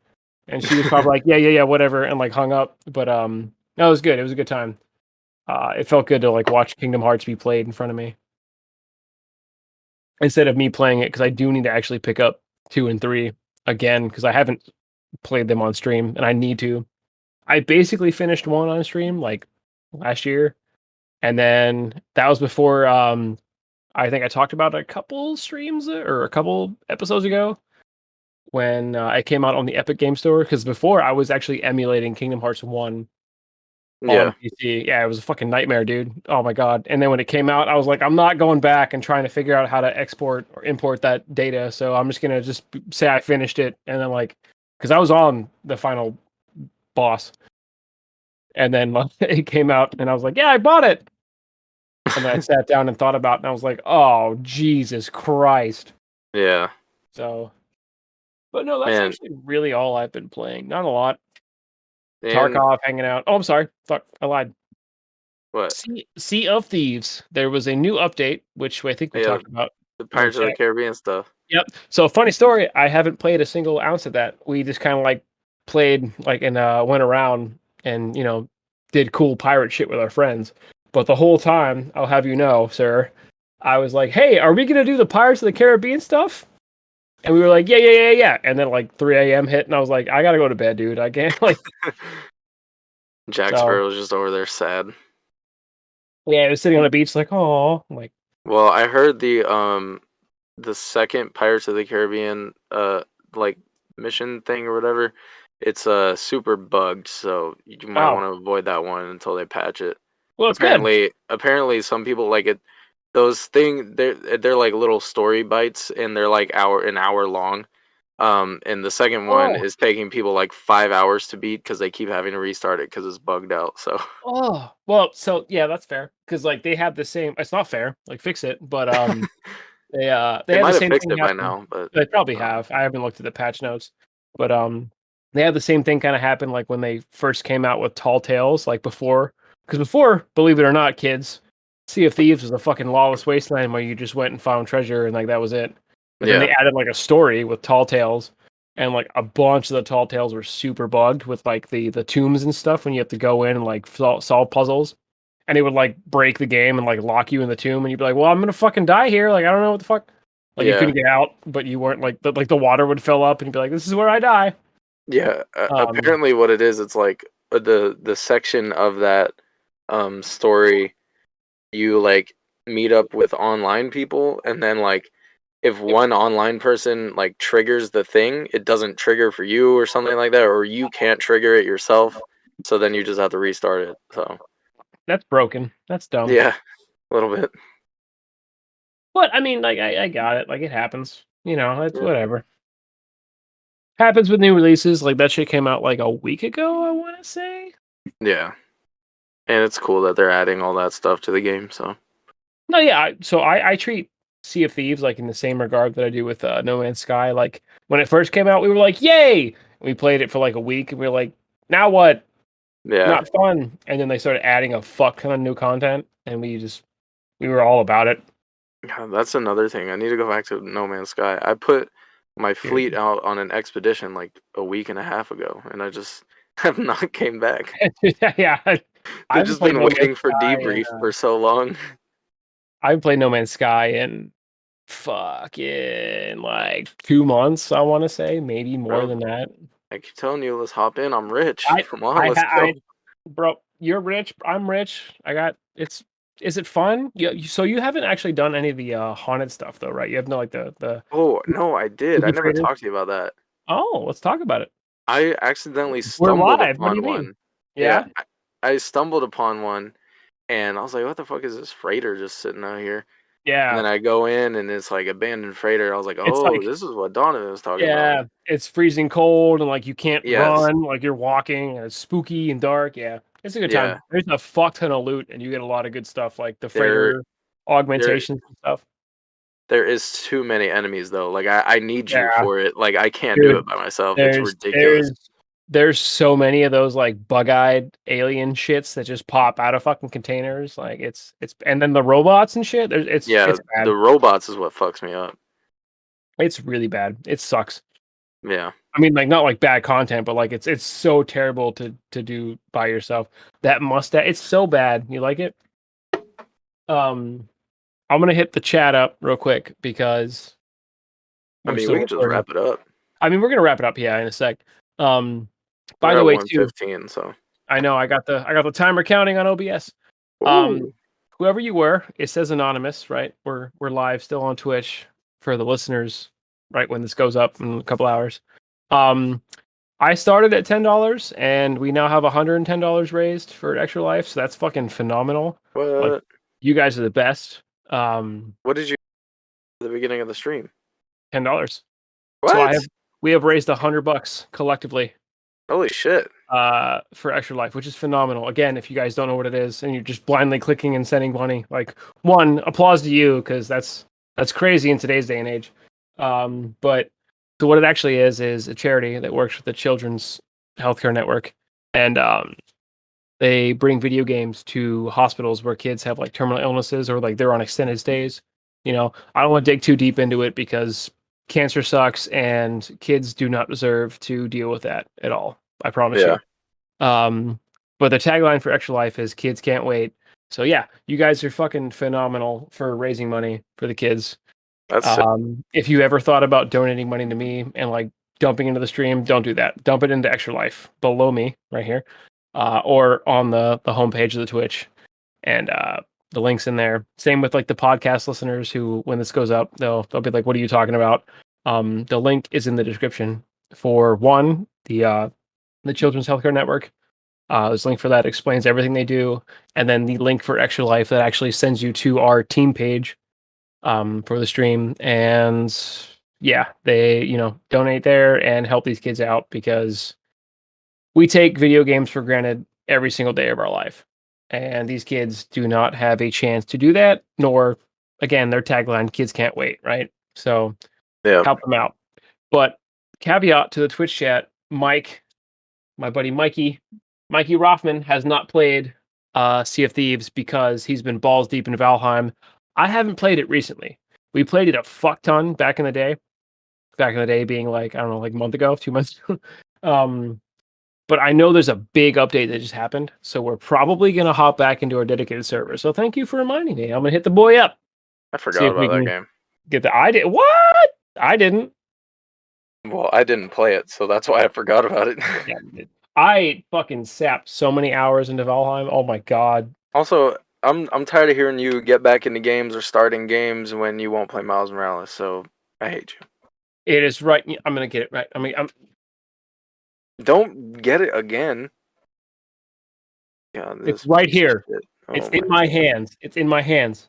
And she was probably like, yeah, whatever, and like hung up. But no, it was good. It was a good time. It felt good to like watch Kingdom Hearts be played in front of me instead of me playing it, because I do need to actually pick up 2 and 3 again because I haven't played them on stream and I need to. I basically finished 1 on stream like last year, and then that was before I think I talked about a couple streams or a couple episodes ago when it came out on the Epic Game Store, because before I was actually emulating Kingdom Hearts 1 Yeah. on PC. Yeah, it was a fucking nightmare, dude. Oh my god. And then when it came out, I was like, I'm not going back and trying to figure out how to export or import that data. So I'm just gonna just say I finished it, and then like, because I was on the final boss, and then like, it came out, and I was like, yeah, I bought it. And then I sat down and thought about it, and I was like, oh Jesus Christ. Yeah. So, but no, that's Man. actually really all I've been playing. Not a lot. And Tarkov hanging out. Oh, I'm sorry. Thought I lied. what? Sea of Thieves. There was a new update, which I think we Yeah, talked about the in the Pirates of the chat. Caribbean stuff. Yep. So funny story. I haven't played a single ounce of that. We just kind of like played like and went around and did cool pirate shit with our friends. But the whole time, I'll have you know, sir, I was like, "Hey, are we gonna do the Pirates of the Caribbean stuff?" And we were like, "Yeah." And then like 3 a.m. hit, and I was like, "I gotta go to bed, dude. I can't." Like, Jack so Sparrow's just over there sad. yeah, I was sitting on the beach like, "Oh," like, Well, I heard the second Pirates of the Caribbean like mission thing or whatever, it's super bugged, so you might "Oh, want to avoid that one until they patch it. well, it's good." Apparently some people like it. Those they're like little story bites, and they're like an hour long. And the second one Oh, is taking people like 5 hours to beat because they keep having to restart it because it's bugged out. So oh, well, so yeah, that's fair because like they have the same. It's not fair. Like fix it, but they they have the might have same fixed thing it by happen. now, but They probably um, have. I haven't looked at the patch notes, but they have the same thing kind of happen like when they first came out with Tall Tales, like before. Because before, believe it or not, kids, Sea of Thieves was a fucking lawless wasteland where you just went and found treasure and like that was it. But then yeah, they added like a story with Tall Tales, and like a bunch of the Tall Tales were super bugged with like the tombs and stuff when you have to go in and like solve puzzles. And it would like break the game and like lock you in the tomb, and you'd be like, "Well, I'm gonna fucking die here. Like I don't know what the fuck." Like you yeah. couldn't get out, but you weren't like the water would fill up, and you'd be like, "This is where I die." Yeah, Um, apparently what it is, it's like the section of that story you like meet up with online people, and then like if one online person like triggers the thing, it doesn't trigger for you or something like that, or you can't trigger it yourself, so then you just have to restart it. So that's broken. That's dumb. yeah, a little bit. But I mean, like I got it. Like it happens. It's Yeah. whatever. Happens with new releases. Like that shit came out like a week ago, I want to say. Yeah, and it's cool that they're adding all that stuff to the game. So No, yeah. So I treat Sea of Thieves like in the same regard that I do with No Man's Sky. Like when it first came out, we were like, "Yay!" We played it for like a week, and we were like, "Now what? yeah, Not fun." And then they started adding a fuck ton of new content, and we were all about it. yeah, that's another thing. I need to go back to No Man's Sky. I put my fleet Dude. out on an expedition like a week and a half ago, and I just have not came back. Yeah, I They've haven't just played been No Man's waiting for Sky debrief for so long. I haven't played No Man's Sky in fucking like 2 months. I want to say maybe more Bro, than that. I keep telling you, let's hop in. I'm rich. I Come on, I let's ha- go. I bro, you're rich. I'm rich. I got it's Is it fun? So you haven't actually done any of the haunted stuff though, right? You have no like the Oh, no, I did. I spooky never freighters? talked to you about that. Oh, let's talk about it. I accidentally We're stumbled live. What do you upon mean? one. Yeah, Yeah? I stumbled upon one, and I was like, "What the fuck is this freighter just sitting out here?" And Yeah. then I go in, and it's like abandoned freighter. I was like, It's "Oh, like this is what Donovan was talking about." yeah, it's freezing cold and like you can't Yes. run, like you're walking and it's spooky and dark. Yeah. It's a good Yeah. time. There's a fuck ton of loot and you get a lot of good stuff like the There, freighter there, augmentations and stuff. there is too many enemies though. Like I need you Yeah, for it. Like I can't do dude. it by myself. It's There's ridiculous. there's there's so many of those like bug-eyed alien shits that just pop out of fucking containers. Like it's and then the robots and shit. Yeah, It's the bad. robots is what fucks me up. It's really bad. It sucks. Yeah. I mean, like not like bad content, but like it's so terrible to do by yourself. That mustache, it's so bad. You like it? I'm gonna hit the chat up real quick because I we're mean, still we can just recording. wrap it up. I mean, we're gonna wrap it up, yeah, in a sec. By We're the at way, too, 115, so. I know I got the timer counting on OBS. Ooh. Whoever you were, it says anonymous, right? We're live still on Twitch for the listeners, right when this goes up in a couple hours. Um, I started at $10 and we now have $110 raised for Extra Life, so that's fucking phenomenal. Like What? you guys are the best. What did you at the beginning of the stream? $10. So What? we have raised $100 collectively Holy shit. for Extra Life, which is phenomenal. Again, if you guys don't know what it is and you're just blindly clicking and sending money, like one, applause to you because that's crazy in today's day and age. But so what it actually is a charity that works with the Children's Healthcare Network, and they bring video games to hospitals where kids have like terminal illnesses or like they're on extended stays. You know, I don't want to dig too deep into it because cancer sucks and kids do not deserve to deal with that at all. I promise Yeah. you. But the tagline for Extra Life is kids can't wait. So yeah, you guys are fucking phenomenal for raising money for the kids. That's sick. If you ever thought about donating money to me and like dumping into the stream, don't do that. Dump it into Extra Life below me right here, or on the homepage of the Twitch, and the links in there. Same with like the podcast listeners who, when this goes up, they'll be like, "What are you talking about?" The link is in the description for one the Children's Healthcare Network. There's a link for that, explains everything they do, and then the link for Extra Life that actually sends you to our team page for the stream. And yeah, they donate there and help these kids out because we take video games for granted every single day of our life, and these kids do not have a chance to do that. Nor, again, their tagline "Kids can't wait," right? So Yeah. help them out. But caveat to the Twitch chat, Mike, my buddy Mikey Rothman has not played Sea of Thieves because he's been balls deep in Valheim. I haven't played it recently. We played it a fuck ton back in the day. Back in the day being like, I don't know, like a month ago, 2 months. But I know there's a big update that just happened. So we're probably going to hop back into our dedicated server. So thank you for reminding me. I'm going to hit the boy up. I See forgot if we about that can game. get the I did. What? I didn't. Well, I didn't play it, so that's why I forgot about it. Yeah, I fucking sapped so many hours into Valheim. Oh my god. Also, I'm tired of hearing you get back into games or starting games when you won't play Miles Morales, so I hate you. It is right. I'm gonna get it right. I mean, Don't get it again. Yeah, it's this right piece of here. shit. It's Oh in my my god. hands. It's in my hands.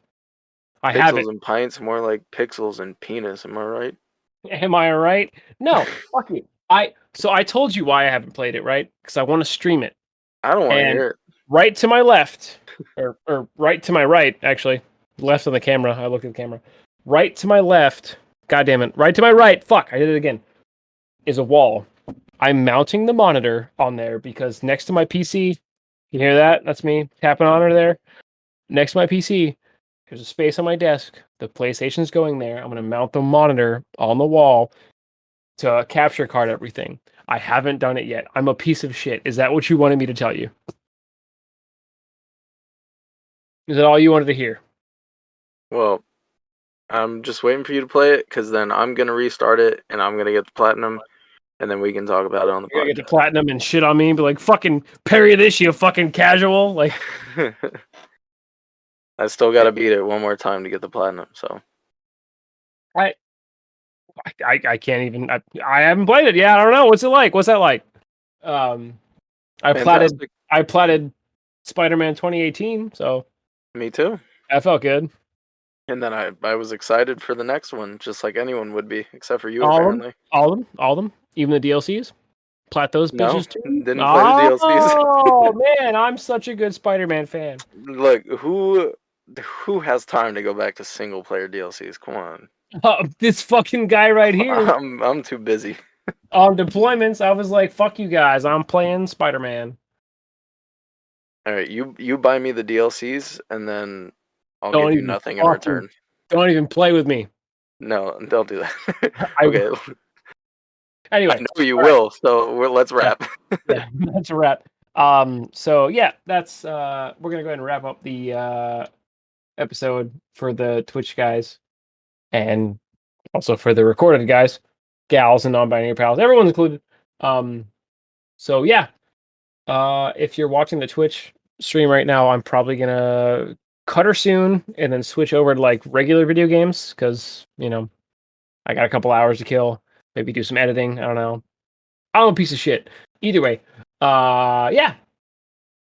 I have it. Pixels and pints, more like pixels and penis, am I right? Am I right? No. Fuck you. So I told you why I haven't played it, right? Because I want to stream it. I don't want to And hear it. right to my left, or right to my right, actually, left on the camera. I looked at the camera. Right to my left. God damn it. Right to my right. Fuck. I did it again. Is a wall. I'm mounting the monitor on there because next to my PC, you hear that? That's me tapping on her there. Next to my PC, there's a space on my desk. The PlayStation's going there. I'm going to mount the monitor on the wall to capture card everything. I haven't done it yet. I'm a piece of shit. Is that what you wanted me to tell you? Is that all you wanted to hear? Well, I'm just waiting for you to play it, because then I'm going to restart it, and I'm going to get the platinum, and then we can talk about it on the You're gonna get the podcast. platinum and shit on me and be like, fucking parry this, you fucking casual. Like, I still gotta beat it one more time to get the platinum. So I can't even. I haven't played it. Yeah, I don't know. What's it like? What's that like? I fantastic. platted Spider-Man 2018, so Me too. that felt good. And then I was excited for the next one, just like anyone would be, except for you All of them, apparently. all of them, even the DLCs. Plat those No, bitches too. didn't play the DLCs. Oh man, I'm such a good Spider-Man fan. Look, who has time to go back to single player DLCs? Come on. This fucking guy right here I'm too busy. on deployments. I was like, "Fuck you guys, I'm playing Spider-Man." All right, you buy me the DLCs, and then I'll Don't give you even nothing in fucking, return. don't even play with me. No, don't do that. I Okay, I anyway. know you All right. will. So let's Yeah, wrap. yeah, that's a wrap. So yeah, that's we're gonna go ahead and wrap up the episode for the Twitch guys and also for the recorded guys, gals, and non-binary pals. Everyone's included. So yeah, if you're watching the Twitch stream right now, I'm probably gonna cut her soon and then switch over to like regular video games because I got a couple hours to kill. Maybe do some editing. I don't know. I'm a piece of shit. Either way, yeah.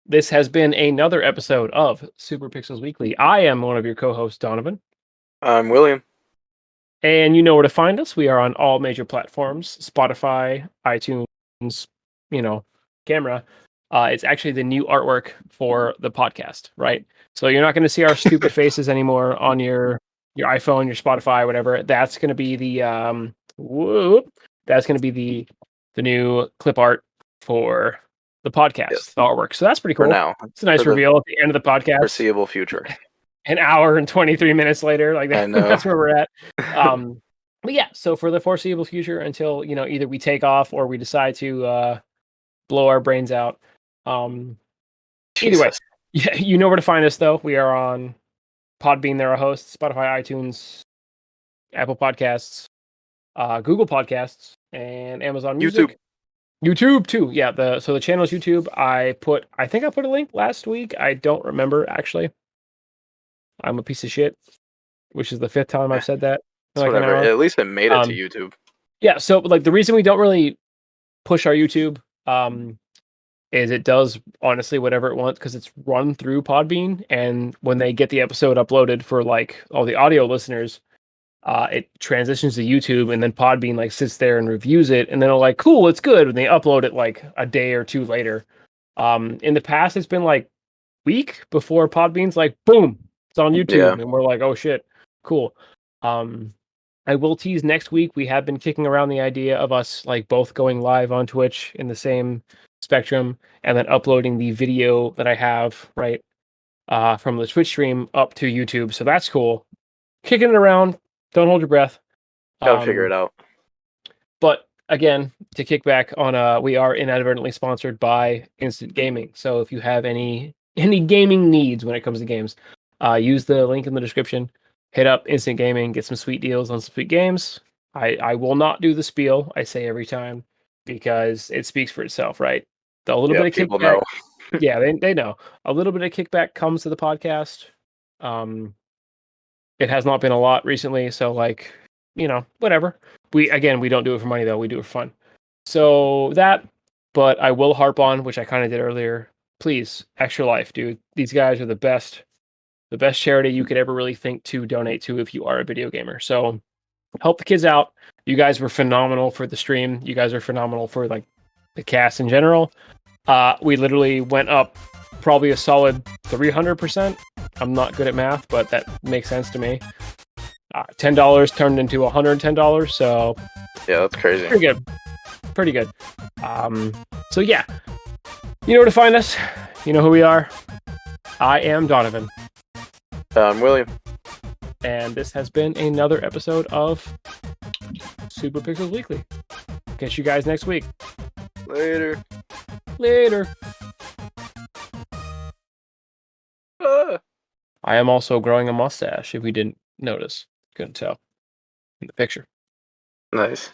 This has been another episode of Super Pixels Weekly. I am one of your co-hosts, Donovan. I'm William. And you know where to find us. We are on all major platforms, Spotify, iTunes, camera. It's actually the new artwork for the podcast, right? So you're not going to see our stupid faces anymore on your iPhone, your Spotify, whatever. That's going to be the that's going to be the new clip art for the podcast, Yes. the artwork. So that's pretty For cool. now. It's a nice For the reveal at the end of the podcast. foreseeable future. An hour and 23 minutes later, like that, I know. that's where we're at. But yeah, so for the foreseeable future, until either we take off or we decide to blow our brains out. Either way, Jesus. yeah, you know where to find us though. We are on Podbean, there are hosts, Spotify, iTunes, Apple Podcasts, Google Podcasts, and Amazon Music. YouTube too. Yeah, the channel is YouTube. I think I put a link last week. I don't remember actually. I'm a piece of shit, which is the 5th time I've said that in It's like an whatever. hour. At least it made it to YouTube. Yeah, so like the reason we don't really push our YouTube is it does honestly whatever it wants because it's run through Podbean, and when they get the episode uploaded for like all the audio listeners, it transitions to YouTube, and then Podbean like sits there and reviews it, and then they're like, cool, it's good, and they upload it like a day or two later. In the past, it's been like week before Podbean's like, boom, it's on YouTube, Yeah. and we're like, oh shit, cool. I will tease next week. We have been kicking around the idea of us like both going live on Twitch in the same spectrum, and then uploading the video that I have from the Twitch stream up to YouTube. So that's cool. Kicking it around. Don't hold your breath. Gotta figure it out. But again, to kick back on, we are inadvertently sponsored by Instant Gaming. So if you have any gaming needs when it comes to games, use the link in the description. Hit up Instant Gaming, get some sweet deals on some sweet games. I will not do the spiel, I say every time, because it speaks for itself, right? A little bit of people kickback. know. Yeah, they know. A little bit of kickback comes to the podcast. It has not been a lot recently, so like, whatever. We don't do it for money though. We do it for fun. So that, but I will harp on, which I kind of did earlier. Please, Extra Life, dude. These guys are the best charity you could ever really think to donate to if you are a video gamer. So help the kids out. You guys were phenomenal for the stream. You guys are phenomenal for like the cast in general. We literally went up probably a solid 300%. I'm not good at math, but that makes sense to me. $10 turned into $110. So yeah, that's crazy. Pretty good. So yeah, you know where to find us. You know who we are. I am Donovan. I'm William. And this has been another episode of Super Pixels Weekly. Catch you guys next week. Later. I am also growing a mustache, if we didn't notice. Couldn't tell in the picture. Nice.